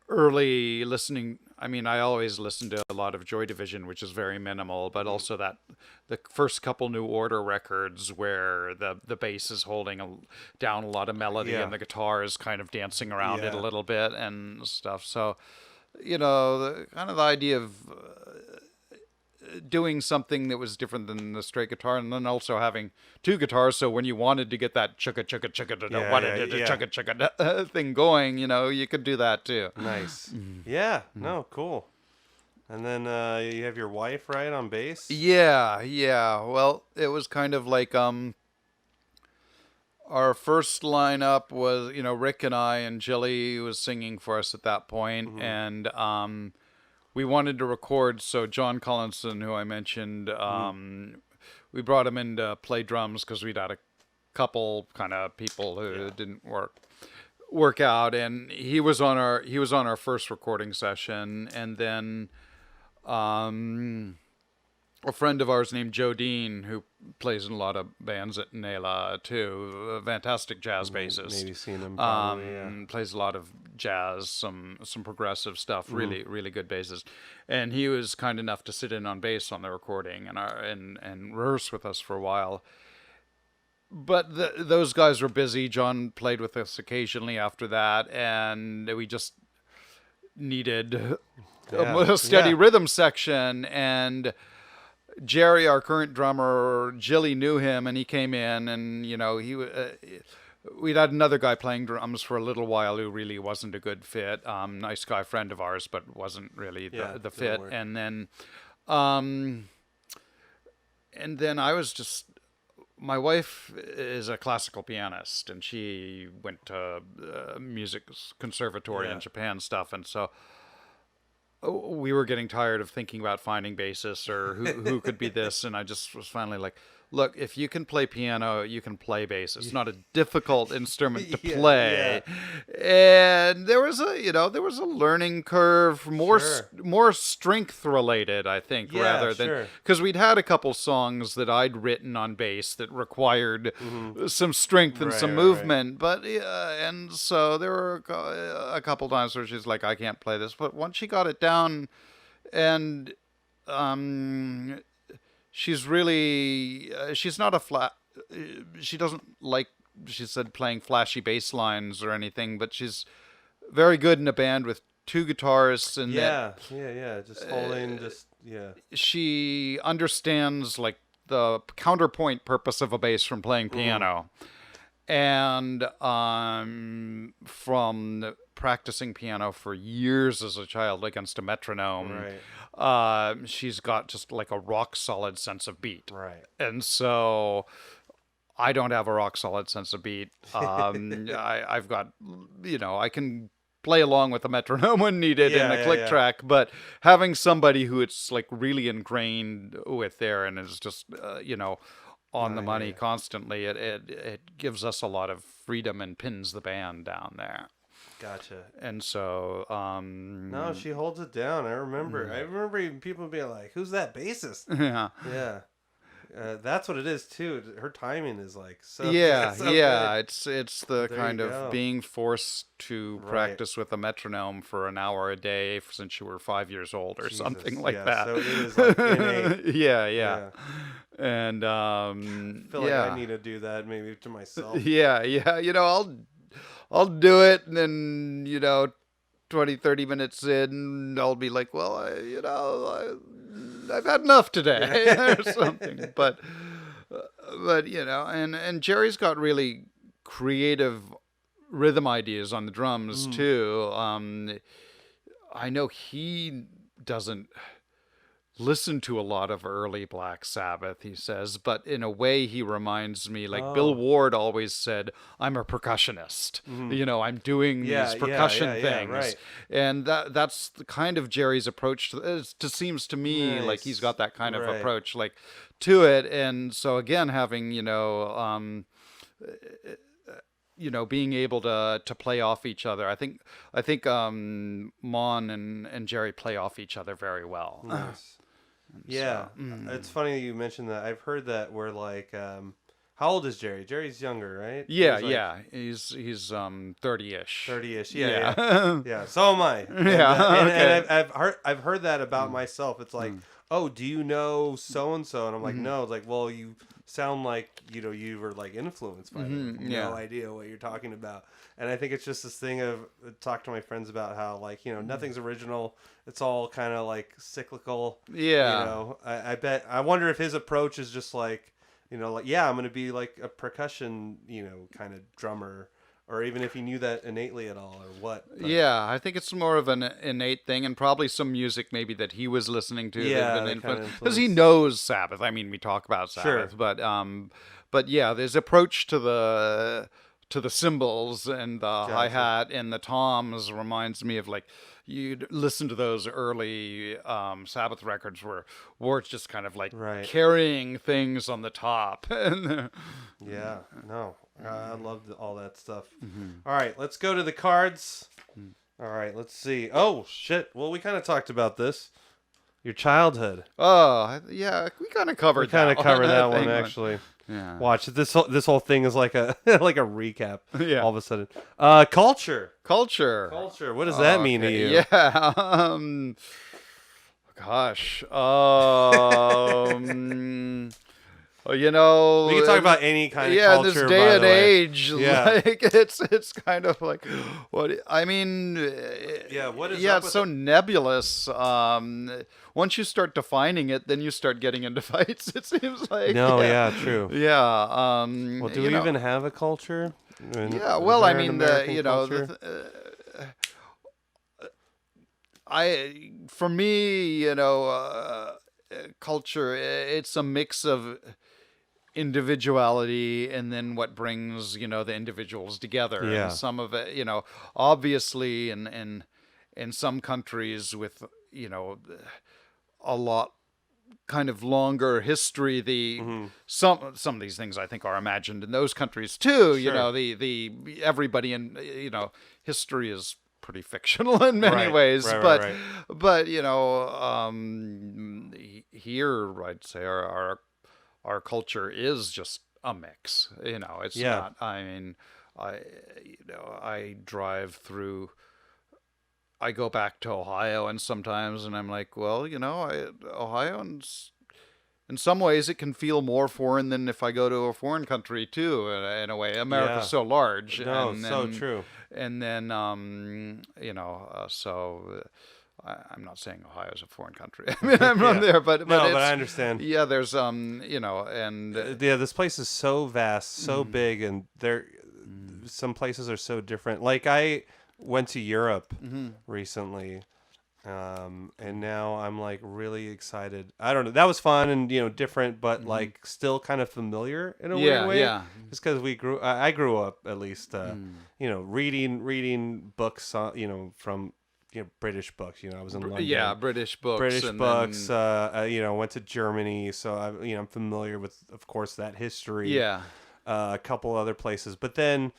early listening. I mean, I always listened to a lot of Joy Division, which is very minimal, but also the first couple New Order records where the bass is holding down a lot of melody and the guitar is kind of dancing around it a little bit and stuff. So, the kind of the idea of doing something that was different than the straight guitar, and then also having 2 guitars, so when you wanted to get that chugga thing going, you could do that too.
Nice. Yeah. No, cool. And then you have your wife, right, on bass?
Yeah. Well, it was kind of like our first lineup was, Rick and I, and Jilly was singing for us at that point, and we wanted to record, so John Collinson, who I mentioned, we brought him in to play drums because we'd had a couple kind of people who didn't work out, and he was on our first recording session, and then a friend of ours named Joe Dean, who plays in a lot of bands at Nela too, a fantastic jazz bassist.
Maybe seen him probably, yeah.
Plays a lot of jazz, some progressive stuff. Really, really good bassist. And he was kind enough to sit in on bass on the recording and rehearse with us for a while. But those guys were busy. John played with us occasionally after that, and we just needed a steady rhythm section. And Jerry, our current drummer, Jilly knew him, and he came in, and we'd had another guy playing drums for a little while who really wasn't a good fit. Nice guy, friend of ours, but wasn't really the fit. And then I was just. My wife is a classical pianist, and she went to music conservatory in Japan stuff, and so we were getting tired of thinking about finding bassists or who could be this, and I just was finally like, look, if you can play piano, you can play bass. It's not a difficult instrument to play. And there was a learning curve, more strength related, I think, rather than because we'd had a couple songs that I'd written on bass that required some strength and some movement. But and so there were a couple times where she's like, I can't play this. But once she got it down, and she's not a flat. She doesn't like, she said, playing flashy bass lines or anything, but she's very good in a band with two guitarists. And
just holding,
she understands like the counterpoint purpose of a bass from playing piano, and from practicing piano for years as a child against a metronome.
Right.
She's got just like a rock solid sense of beat.
Right.
And so I don't have a rock solid sense of beat. I've got, I can play along with a metronome when needed and a click track, but having somebody who it's like really ingrained with there and is just, on the money constantly, it gives us a lot of freedom and pins the band down there.
Gotcha.
And so,
no, she holds it down. I remember even people being like, "Who's that bassist?" Yeah. That's what it is too. Her timing is like so.
Yeah,
so
yeah.
good.
It's the
There
kind
you
of
go.
being forced to practice with a metronome for an hour a day since you were 5 years old or something like that.
So it is like innate.
Yeah. And
I feel like I need to do that maybe to myself.
Yeah. I'll do it, and then 20, 30 minutes in, I'll be like, well, I've had enough today or something. But and Jerry's got really creative rhythm ideas on the drums too. I know he doesn't listen to a lot of early Black Sabbath, he says, but in a way he reminds me, like Bill Ward always said, I'm a percussionist. I'm doing these percussion things.
Right.
And that's the kind of Jerry's approach to it. It seems to me like he's got that kind of approach like to it. And so again, having, being able to play off each other. I think Mon and Jerry play off each other very well.
Nice. Yeah, it's funny you mentioned that. I've heard that where like, how old is Jerry? Jerry's younger, right?
He's 30-ish.
30-ish. Yeah. So am I. And I've heard that about myself. It's like, oh, do you know so and so? And I'm like, no. It's like, well, you sound like you were like influenced by them. No idea what you're talking about. And I think it's just this thing of talk to my friends about how like nothing's original. It's all kind of like cyclical.
Yeah.
I wonder if his approach is just like I'm going to be like a percussion kind of drummer. Or even if he knew that innately at all, or what. But.
Yeah, I think it's more of an innate thing, and probably some music maybe that he was listening to. Because he knows Sabbath. I mean, we talk about Sabbath, but yeah, his approach to the cymbals and the hi-hat and the toms reminds me of like you'd listen to those early Sabbath records where Ward's just kind of like carrying things on the top.
I loved all that stuff. All right, let's go to the cards. All right, let's see. Oh, shit. Well, we kind of talked about this. Your childhood.
Oh, yeah, we kind of covered
We kind of
that
covered that
I
one
think.
actually.
Yeah.
Watch this whole thing is like a like a recap.
Yeah.
All of a sudden, culture.
Culture.
Culture. What does that mean to
Okay,
you?
yeah. Gosh. You know,
We can talk about any kind of
yeah, in
culture.
this
by
day and
the way.
age,
Yeah.
like it's kind of like what I mean.
Yeah. What is
Yeah,
up
it's
with
so nebulous. Once you start defining it, then you start getting into fights. It seems like.
No.
Yeah.
Yeah. True.
Yeah.
Well, do
you
we
know,
even have a culture?
Yeah.
Is
Well, I
there an
mean,
American
you know,
culture?
for me, you know, culture. It's a mix of individuality and then what brings the individuals together.
Yeah.
And some of it, obviously in some countries with a lot kind of longer history, some of these things I think are imagined in those countries too. You
Sure.
know, the everybody in history is pretty fictional in many
Right,
ways.
right,
but
right.
but here I'd say our culture is just a mix. It's
Yeah.
not. I mean, I drive through. I go back to Ohio, and sometimes, and I'm like, well, Ohio, in some ways, it can feel more foreign than if I go to a foreign country too. In a way, America's
Yeah.
so large.
No,
and
so
then,
true.
And then, I'm not saying Ohio's a foreign country. I mean, I'm
Yeah.
from there, but
No,
it's,
but I understand.
Yeah, there's and
Yeah, this place is so vast, so big, and some places are so different. Like I went to Europe recently, and now I'm like really excited. I don't know, that was fun and different, but like still kind of familiar in a weird way.
yeah.
Just because I grew up at least, reading books, from British books. I was in London.
Yeah, British books.
British
and
books.
then-
Went to Germany, so I'm familiar with, of course, that history.
yeah.
A couple other places, but then,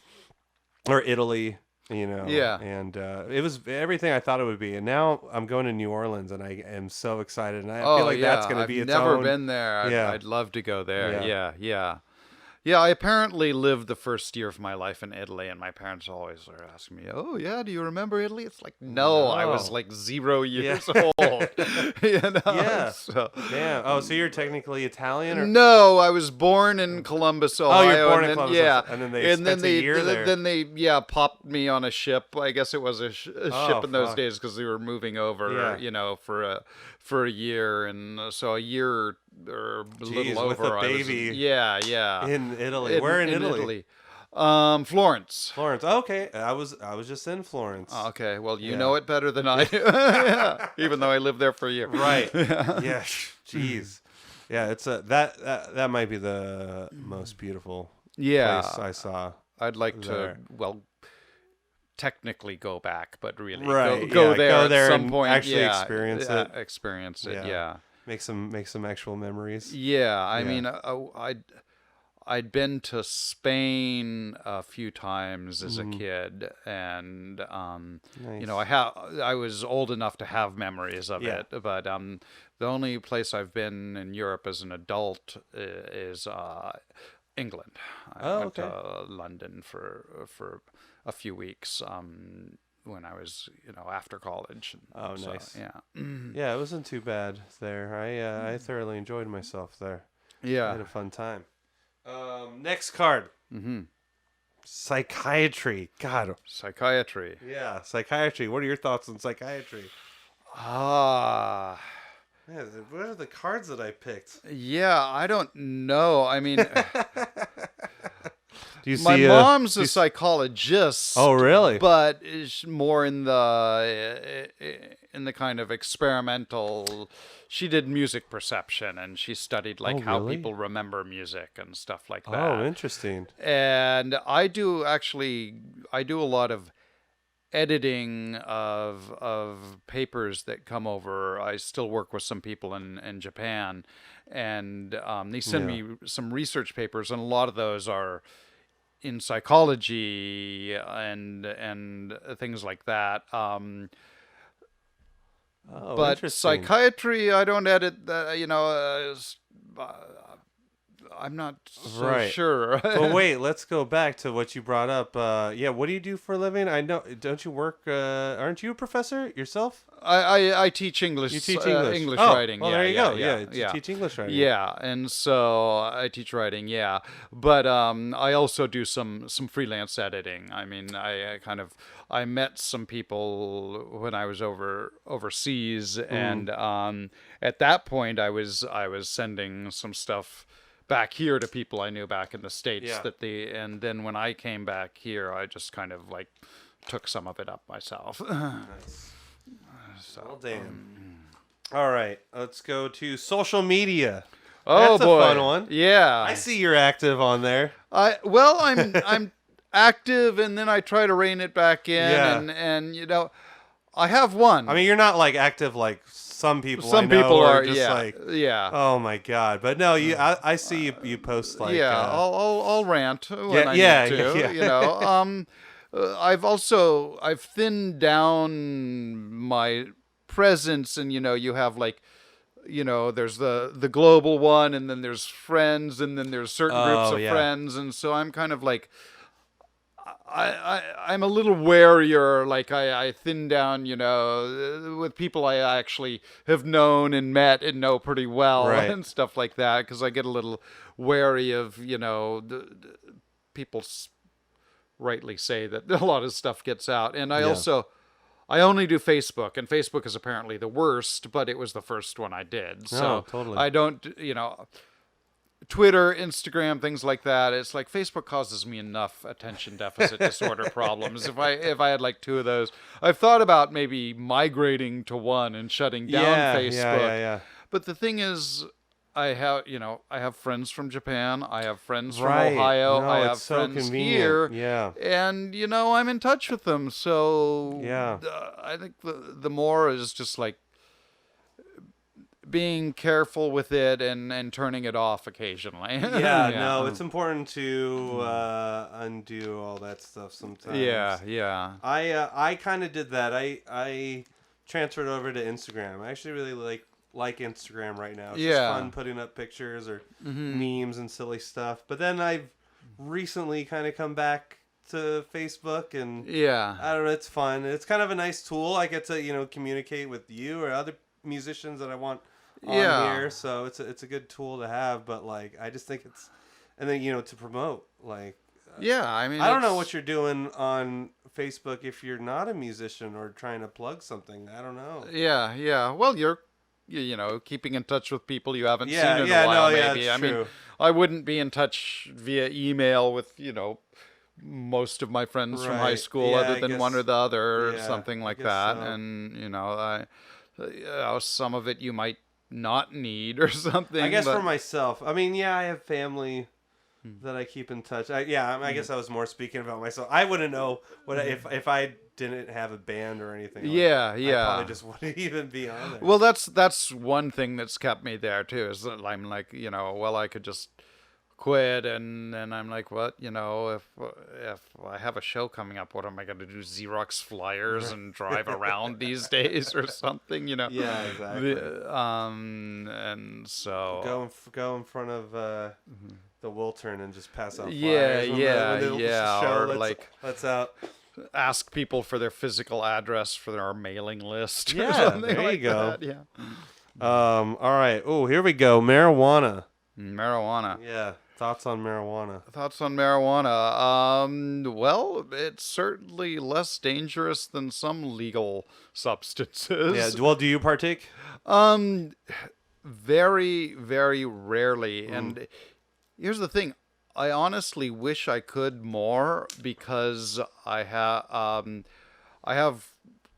or Italy.
Yeah.
And it was everything I thought it would be. And now I'm going to New Orleans, and I am so excited. And I feel like that's going to be
I've
its
never
own.
been there.
Yeah.
I'd love to go there.
Yeah.
Yeah, I apparently lived the first year of my life in Italy, and my parents always are asking me, "Oh, yeah, do you remember Italy?" It's like, no, I was like 0 years old.
Yeah.
So.
Damn. Oh, so you're technically Italian, or
No, I was born in Columbus, Ohio.
you're born in
and then,
Columbus,
yeah,
and then they spent a year there.
Then they popped me on a ship. I guess it was a ship in those
fuck.
days because we were moving over,
Yeah.
for a year, and so a year or a
Jeez,
little
with
over.
a baby
Yeah.
in Italy. Where in Italy?
Florence.
Florence. Okay, I was just in Florence.
Okay, well, you
Yeah.
know it better than I do. Yeah, even though I lived there for a year.
Right. Yeah. Jeez. Yeah, it's that might be the most beautiful place I saw.
I'd like
there.
to, technically go back, but really
Right,
go
yeah,
there
go
at
there
some
and
point.
actually
Yeah,
experience it.
Experience it,
Yeah.
yeah.
Make some actual memories.
Yeah, I
Yeah.
mean, I'd been to Spain a few times as
Mm-hmm.
a kid, and
Nice.
I was old enough to have memories of
Yeah.
it, but the only place I've been in Europe as an adult is England. I went to London for a few weeks when I was after college.
Oh,
So,
nice.
yeah.
Yeah, it wasn't too bad there. I thoroughly enjoyed myself there. I
Yeah.
had a fun time. Next card. Psychiatry. God.
Psychiatry.
Yeah, psychiatry. What are your thoughts on psychiatry?
Ah.
Man, what are the cards that I picked?
Yeah, I don't know. I mean,
Do you
my
see?
mom's a psychologist.
Oh, really?
But is more in the kind of experimental. She did music perception, and she studied how
really?
people remember music and stuff like that.
Oh, interesting.
And I do a lot of editing of papers that come over. I still work with some people in Japan, and they send me some research papers, and a lot of those are in psychology and things like that.
Oh,
But
interesting.
psychiatry, I don't edit that. I'm not so
Right.
sure.
But wait, let's go back to what you brought up. Yeah, what do you do for a living? I know. Don't you work? Aren't you a professor yourself?
I teach English.
You teach English.
English
Oh,
writing.
well,
Yeah,
there you
yeah,
go.
yeah,
Yeah, you
yeah.
teach English writing.
Yeah, and so I teach writing. Yeah, but I also do some freelance editing. I mean, I met some people when I was overseas, and at that point I was sending some stuff back here to people I knew back in the States
Yeah.
and then when I came back here, I just kind of like took some of it up myself.
Nice. Well, damn. All right, let's go to social media.
Oh
That's
boy,
a fun one.
yeah.
I see you're active on there.
I'm active, and then I try to rein it back in,
Yeah.
and I have one.
I mean, you're not like active like some people.
Some
I know
people are,
just
yeah,
like,
yeah.
oh my god. But no, I see you post like,
Yeah, I'll rant when
yeah,
I
yeah,
need to.
yeah.
I've thinned down my presence, and you have like, there's the global one, and then there's friends, and then there's certain groups
Oh,
of
yeah.
friends, and so I'm kind of like, I'm a little warier. Like I thin down, with people I actually have known and met and know pretty well
Right.
and stuff like that, because I get a little wary of, people rightly say that a lot of stuff gets out, and I only do Facebook, and Facebook is apparently the worst, but it was the first one I did. So
No, totally.
I don't, Twitter, Instagram, things like that. It's like Facebook causes me enough attention deficit disorder problems. If I had like two of those, I've thought about maybe migrating to one and shutting down
Yeah,
Facebook.
yeah.
But the thing is, I have friends from Japan. I have friends from
Right.
Ohio.
No,
I have
it's so
friends
convenient.
here.
Yeah.
And I'm in touch with them. So
Yeah.
I think the more is just like being careful with it and turning it off occasionally.
Yeah, no, it's important to undo all that stuff sometimes.
Yeah.
I kind of did that. I transferred over to Instagram. I actually really like Instagram right now. It's just
Yeah.
fun putting up pictures or memes and silly stuff. But then I've recently kind of come back to Facebook, and
Yeah.
I don't know, it's fun. It's kind of a nice tool. I get to communicate with you or other musicians that I want on here, so it's a good tool to have. But like, I just think it's, and then to promote, like,
Yeah, I mean,
I don't know what you're doing on Facebook if you're not a musician or trying to plug something. I don't know.
Yeah. Well, you're keeping in touch with people you haven't seen in
Yeah,
a while.
no, yeah,
maybe.
it's
I mean,
true.
I wouldn't be in touch via email with most of my friends from high
Right.
school,
Yeah,
other
I
than
guess-
one or the other, or
yeah,
something
I
like
guess
that.
so.
And some of it you might not need or something.
I guess
but,
for myself. I mean, yeah, I have family that I keep in touch. I guess I was more speaking about myself. I wouldn't know what if I didn't have a band or anything.
Yeah.
I probably just wouldn't even be on there.
Well, that's one thing that's kept me there too. Is that I'm like, well, I could just quit, and then I'm like, what, if I have a show coming up, what am I going to do? Xerox flyers and drive around these days or something,
Yeah, exactly.
And so
Go in front of the Wiltern and just pass out flyers.
Yeah,
when
yeah,
the
yeah,
show
or
lets-
like-
lets out.
ask people for their physical address for their mailing list.
Yeah,
or something
there you
like
go.
that. Yeah.
All right. Oh, here we go. Marijuana.
Marijuana.
Yeah. Thoughts on marijuana?
Thoughts on marijuana? Well, it's certainly less dangerous than some legal substances.
Yeah. Well, do you partake?
Very, very rarely. And here's the thing. I honestly wish I could more, because I have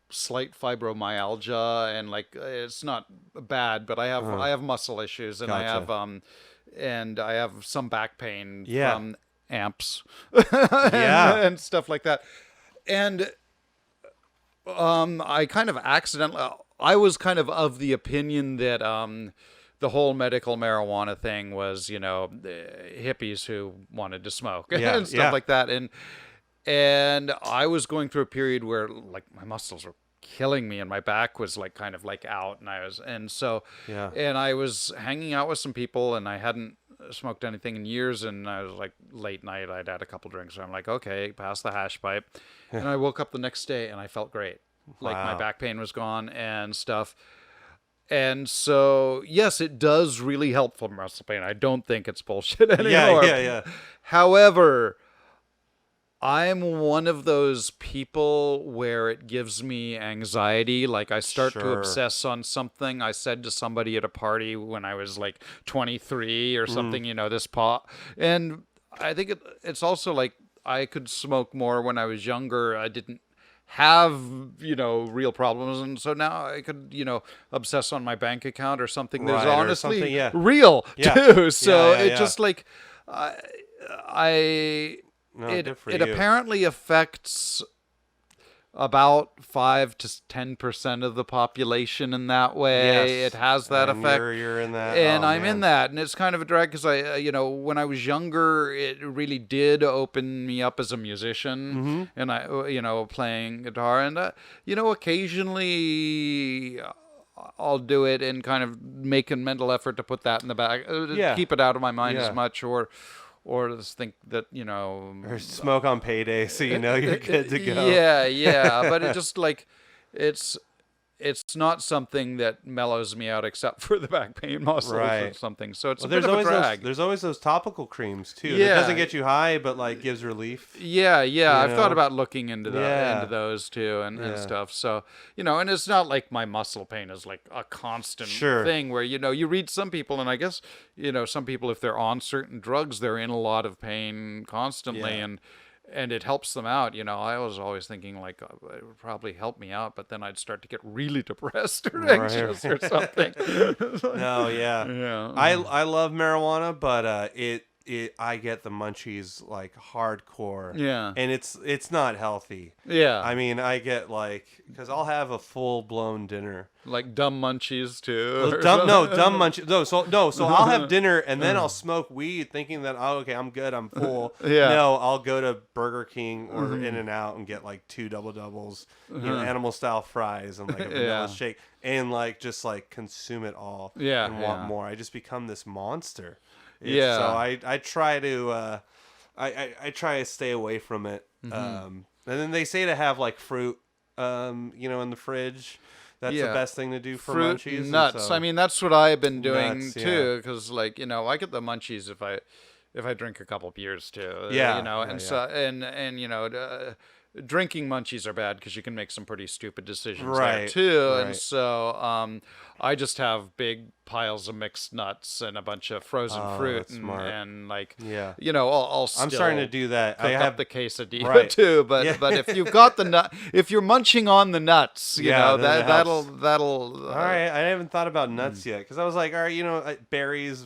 slight fibromyalgia, and like, it's not bad, but I have muscle issues, and
Gotcha.
I have some back pain
Yeah.
from amps
Yeah.
and stuff like that. And I kind of accidentally, I was kind of the opinion that the whole medical marijuana thing was, hippies who wanted to smoke
Yeah,
and stuff
yeah.
like that. And I was going through a period where like my muscles were killing me, and my back was like kind of like out, and
Yeah.
and I was hanging out with some people, and I hadn't smoked anything in years, and I was like late night, I'd had a couple drinks, so I'm like, okay, pass the hash pipe. And I woke up the next day and I felt great. Like my
Wow.
back pain was gone and stuff. And so, yes, it does really help for muscle pain. I don't think it's bullshit anymore.
Yeah.
However, I'm one of those people where it gives me anxiety. Like I start to
Sure.
obsess on something. I said to somebody at a party when I was like 23 or something, this pot. And I think it's also like I could smoke more when I was younger. I didn't have, real problems. And so now I could, obsess on my bank account or something that's
Right, or
honestly
something, yeah.
real
Yeah.
too. So
Yeah,
it
yeah.
just like, I
No,
it
good for
it
you.
apparently affects about 5 to 10% of the population in that way.
Yes.
It has that
And
effect.
You're in that.
And
Oh,
I'm
man.
in that, and it's kind of a drag because when I was younger, it really did open me up as a musician, and playing guitar, and occasionally I'll do it and kind of make a mental effort to put that in the back,
Yeah.
keep it out of my mind
Yeah.
as much, or just think that
Or smoke on payday, so you know you're good to go.
Yeah, but it just like it's not something that mellows me out except for the back pain muscles or
Right.
something. So it's
Well,
a bit of a drag.
there's always those topical creams too. That
Yeah.
doesn't get you high, but like gives relief.
Yeah, I've thought
know?
about looking into
Yeah.
into those too and
Yeah.
stuff. So, and it's not like my muscle pain is like a constant
Sure.
thing where, you read some people, and I guess, some people, if they're on certain drugs, they're in a lot of pain constantly,
Yeah.
and it helps them out. I was always thinking like it would probably help me out, but then I'd start to get really depressed or anxious or something.
No, yeah.
Yeah.
I love marijuana, but I get the munchies like hardcore.
Yeah.
And it's not healthy.
Yeah.
I mean, I get because I'll have a full blown dinner.
Like dumb munchies too.
Dumb munchies. So I'll have dinner and then I'll smoke weed, thinking that okay, I'm good, I'm full.
Yeah.
No, I'll go to Burger King or In-N-Out and get like 2 double doubles, animal style fries and like a vanilla
Yeah.
shake, and just consume it all.
Yeah,
And want
yeah.
more. I just become this monster.
Yeah.
So I try to I try to stay away from it. And then they say to have like fruit, in the fridge. That's the
Yeah.
best thing to do for
Fruit,
munchies. and
nuts.
so-
I mean, that's what I've been doing
Nuts,
too. Because I get the munchies if I drink a couple beers too.
Yeah,
and
yeah,
so drinking munchies are bad because you can make some pretty stupid decisions there
Right,
too.
right.
And so I just have big piles of mixed nuts and a bunch of frozen
Oh,
fruit
that's smart.
and like
Yeah.
I'll still
I'm starting to do that.
cook
I
up
have
the quesadilla
Right.
too, but
Yeah.
but if you've got the nut, if you're munching on the nuts,
Yeah, then it
that'll
helps.
that'll
All right, I haven't thought about nuts yet because I was like, all right, berries.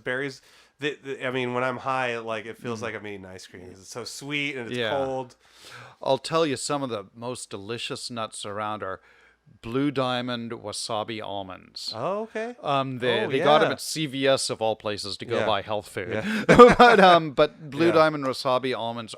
I mean, when I'm high, it feels like I'm eating ice cream. It's so sweet and it's
Yeah.
cold.
I'll tell you, some of the most delicious nuts around are Blue Diamond wasabi almonds.
Oh, okay.
They got them
yeah.
at CVS of all places to go
Yeah.
buy health food.
Yeah.
but Blue
Yeah.
Diamond wasabi almonds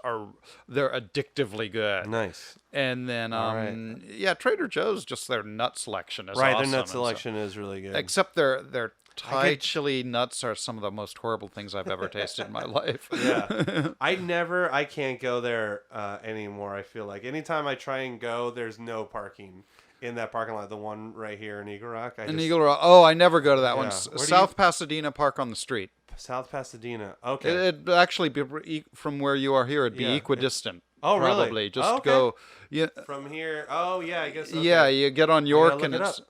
they're addictively good.
Nice.
And then
All right.
Trader Joe's, just their nut selection is
Right,
awesome.
their nut
and so-
selection is really good.
except their Thai chili nuts are some of the most horrible things I've ever tasted in my life.
Yeah. I can't go there anymore. I feel like anytime I try and go, there's no parking in that parking lot. The one right here in Eagle Rock.
Eagle Rock. Oh, I never go to that one.
Yeah. Where do
South Pasadena Park on the street.
South Pasadena. Okay.
It'd actually be from where you are here. It'd be
Yeah.
equidistant.
Oh, really?
Probably. Just
Oh, okay.
go. Yeah.
From here. Oh, yeah, I guess. Okay.
Yeah, you get on York
look
and
it
it's
up.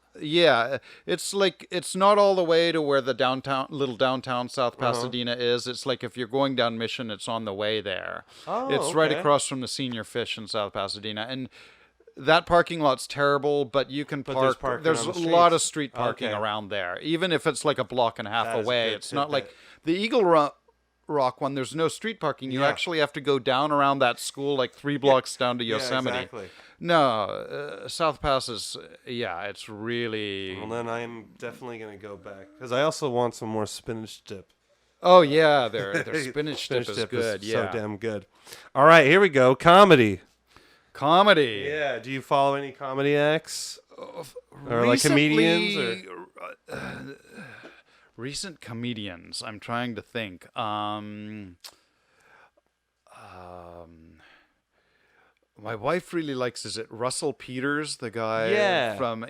it's not all the way to where the little downtown South Pasadena is. It's like if you're going down Mission, it's on the way there.
Oh,
it's right
okay.
across from the Senior Fish in South Pasadena, and that parking lot's terrible, but you can
But
park.
parking
There's
on
a
the
lot of
streets.
street parking
Okay.
around there, even if it's like a block and a half
That is
away.
good
It's not like
tidbit.
the Rock one. There's no street parking. You
Yeah.
actually have to go down around that school like 3 blocks down to Yosemite.
Yeah, exactly.
No, South Pass is, it's really.
Well, then I'm definitely going to go back. Because I also want some more spinach dip.
Oh yeah, their spinach dip is good.
So
Yeah,
damn good. All right, here we go. Comedy.
comedy.
Yeah, do you follow any comedy acts? Or like comedians or
recent comedians. I'm trying to think. My wife really likes, is it Russell Peters, the guy from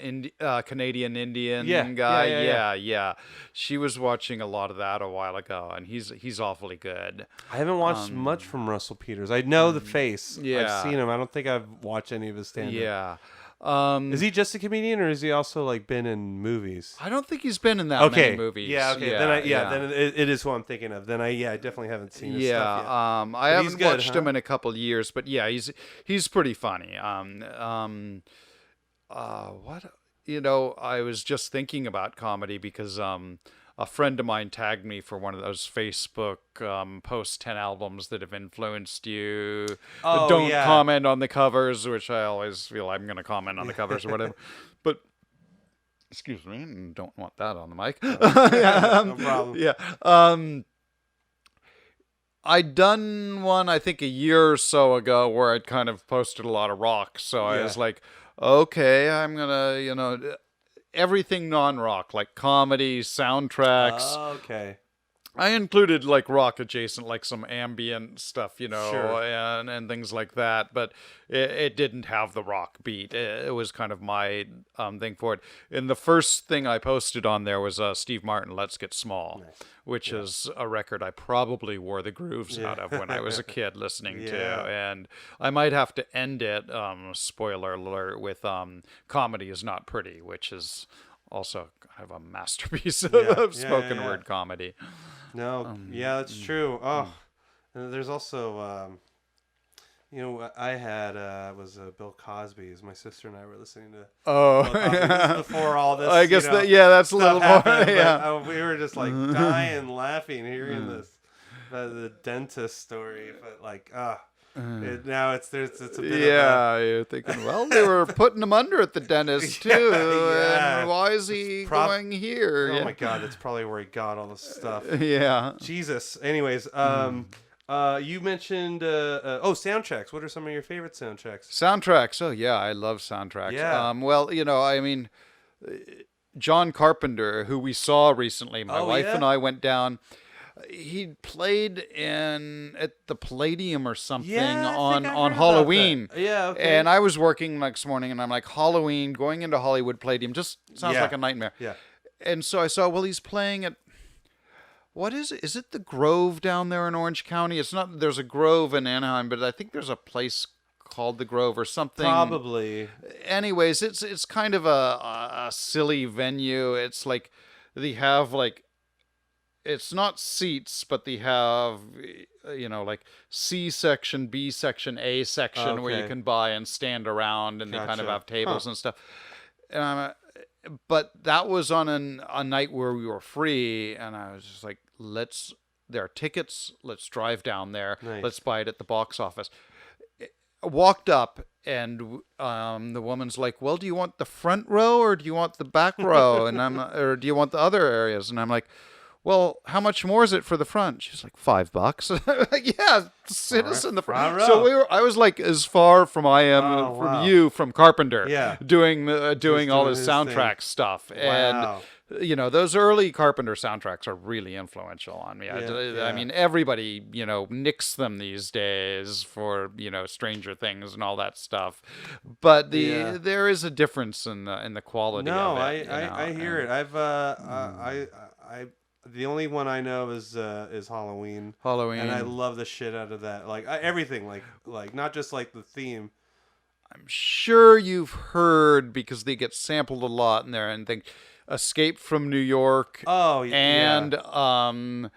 Canadian Indian guy? Yeah. She was watching a lot of that a while ago, and he's awfully good.
I haven't watched much from Russell Peters. I know the face.
Yeah.
I've seen him. I don't think I've watched any of his stand-up.
Yeah.
Is he just a comedian, or is he also like been in movies?
I don't think he's been in that many movies.
Yeah, okay. Then it is who I'm thinking of. Then I definitely haven't seen his stuff yet.
I haven't watched him in a couple years, but yeah, he's pretty funny. What I was just thinking about comedy because a friend of mine tagged me for one of those Facebook post 10 albums that have influenced you. Don't comment on the covers, which I always feel I'm going to comment on the covers or whatever. But, excuse me, don't want that on the mic.
No problem.
Yeah. I'd done one, I think, a year or so ago where I'd kind of posted a lot of rock. So I was like, okay, I'm going to, everything non-rock, like comedy, soundtracks.
Oh, okay.
I included like rock adjacent, like some ambient stuff,
Sure.
and things like that. But it didn't have the rock beat. It was kind of my thing for it. And the first thing I posted on there was Steve Martin, "Let's Get Small," which is a record I probably wore the grooves out of when I was a kid listening to. And I might have to end it, spoiler alert, with "Comedy Is Not Pretty," which is also kind of a masterpiece of spoken word comedy.
No, that's true. Oh, and there's also, I had was Bill Cosby's. My sister and I were listening to.
Oh,
Bill Cosby. This is before all this.
I guess that's a little more.
Happened, we were just like dying laughing hearing this, the dentist story. But like, now it's a bit of
you're thinking, well, they were putting him under at the dentist too, and why is he going here?
Oh my God, that's probably where he got all this stuff. Jesus. Anyways, you mentioned soundtracks. What are some of your favorite soundtracks?
Soundtracks. Oh yeah, I love soundtracks.
Yeah.
John Carpenter, who we saw recently, my wife and I went down. He played at the Palladium or something on Halloween.
Yeah, okay.
And I was working next morning, and I'm like, Halloween, going into Hollywood Palladium, just sounds like a nightmare.
Yeah.
And so I saw, he's playing at, what is it? Is it the Grove down there in Orange County? It's not, there's a Grove in Anaheim, but I think there's a place called the Grove or something.
Probably.
Anyways, it's kind of a silly venue. It's like, they have like, it's not seats, but they have, like C section, B section, A section, where you can buy and stand around, and they kind of have tables and stuff. But that was on a night where we were free, and I was just like, there are tickets, let's drive down there, let's buy it at the box office. I walked up, and the woman's like, well, do you want the front row, or do you want the back row? Or do you want the other areas? And I'm like, well, how much more is it for the front? She's like, $5. Like, yeah, sit us in the front row. So I was like as far from I am from you, from Carpenter, doing all his soundtrack stuff.
Wow.
And those early Carpenter soundtracks are really influential on me. I mean, everybody, nicks them these days for, Stranger Things and all that stuff. But there is a difference in the quality of it.
I hear it. The only one I know is Halloween. And I love the shit out of that. Like everything, like not just like the theme.
I'm sure you've heard, because they get sampled a lot in there, and think Escape from New York.
Oh,
and the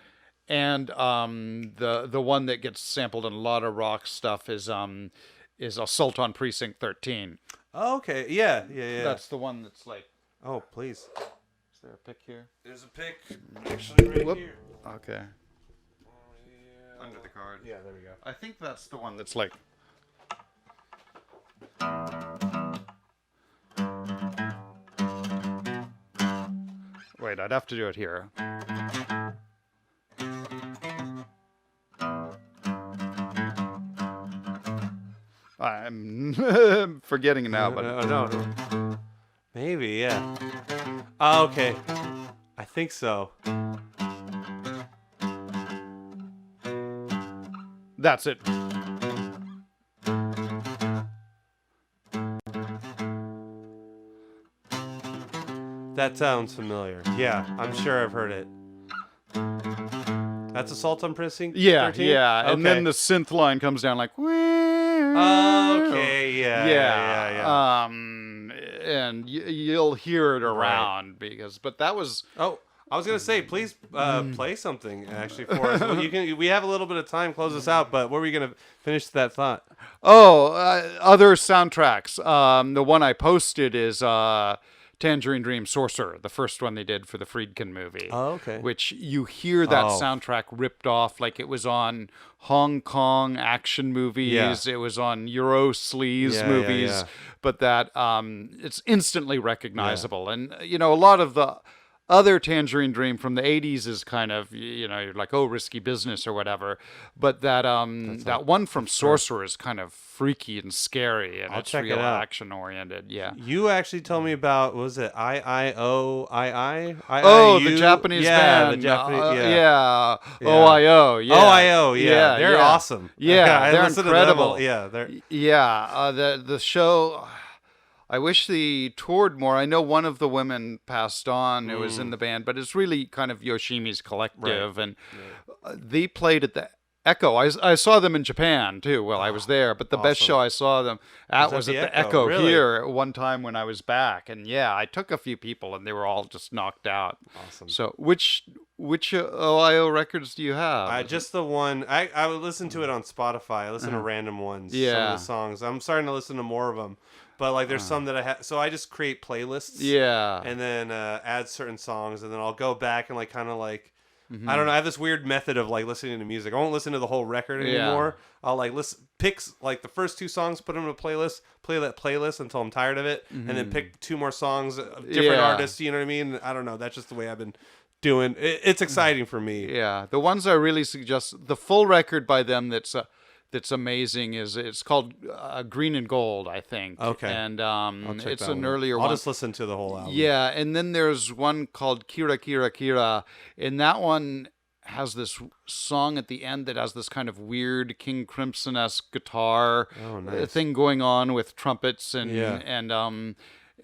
one that gets sampled in a lot of rock stuff is Assault on Precinct 13.
Oh, okay. Yeah.
That's the one that's like.
Oh, please.
Is there a pick here?
There's a pick actually right here.
Okay.
Under the card. Yeah, there we go.
I think that's the one that's like. Wait, I'd have to do it here. I'm forgetting now, but
no. Maybe, yeah. Oh, okay. I think so.
That's it.
That sounds familiar. Yeah, I'm sure I've heard it. That's Assault on Precinct 13?
Yeah.
Okay.
And then the synth line comes down like,
okay, yeah.
And you'll hear it around but that was.
Oh, I was gonna say, please play something actually for us. Well, we have a little bit of time. Close us out. But where were you gonna finish that thought?
Oh, other soundtracks. The one I posted is Tangerine Dream Sorcerer, the first one they did for the Friedkin movie.
Oh, okay.
Which you hear that soundtrack ripped off like it was on Hong Kong action movies.
Yeah.
It was on Euro sleaze movies.
Yeah.
But that it's instantly recognizable. Yeah. And, a lot of the other Tangerine Dream from the 80s is kind of, you're like, oh, risky business or whatever. But that one from Sorcerer is kind of freaky and scary, and it's real action oriented. Yeah.
You actually told me about, what was it, IIO?
Oh, the Japanese band.
The Japanese,
OIO. Yeah.
OIO, yeah. They're awesome.
Yeah, they're
To
incredible.
them. Yeah,
the show. I wish they toured more. I know one of the women passed on who was in the band, but it's really kind of Yoshimi's collective. Right. And they played at the Echo. I saw them in Japan, too, while I was there. But the best show I saw them at was at the Echo really? Here one time when I was back. And, I took a few people, and they were all just knocked out.
Awesome.
So which OIO records do you have?
Just the one. I would listen to it on Spotify. I listen to random ones.
Yeah.
Some of the songs. I'm starting to listen to more of them. But, like, there's some that I have. So I just create playlists.
Yeah.
And then add certain songs. And then I'll go back and, like, kind of, like, I don't know. I have this weird method of, like, listening to music. I won't listen to the whole record anymore. I'll, like, pick, like, the first 2 songs, put them in a playlist, play that playlist until I'm tired of it, and then pick 2 more songs of different artists. You know what I mean? I don't know. That's just the way I've been doing. It's exciting for me.
Yeah. The ones I really suggest, the full record by them that's amazing it's called Green and Gold, I think.
Okay.
And it's an earlier one.
I'll just listen to the whole album.
Yeah, and then there's one called Kira Kira Kira, and that one has this song at the end that has this kind of weird King Crimson-esque guitar thing going on with trumpets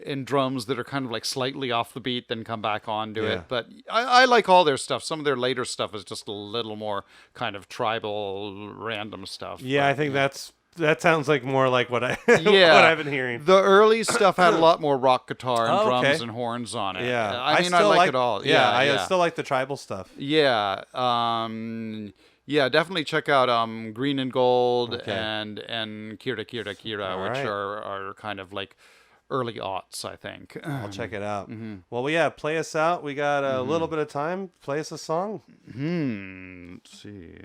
and drums that are kind of like slightly off the beat, then come back onto it. But I like all their stuff. Some of their later stuff is just a little more kind of tribal, random stuff.
Yeah, I think that sounds like more like what what I've been hearing.
The early stuff had a lot more rock guitar and drums and horns on it.
Yeah,
I mean, I like it all. Yeah,
I still like the tribal stuff.
Yeah. Definitely check out Green and Gold and Kira Kira Kira, which are kind of like early aughts, I think.
I'll check it out. Well, play us out. We got a little bit of time. Play us a song.
Let's see.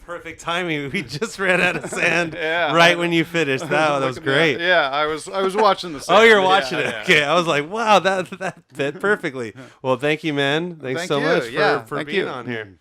Perfect timing. We just ran out of sand right when you finished. That was great.
Yeah, I was watching the sand.
Oh, you're watching it. Yeah. Okay, I was like, wow, that fit perfectly. Well, thank you, man. Thanks so much for being on here.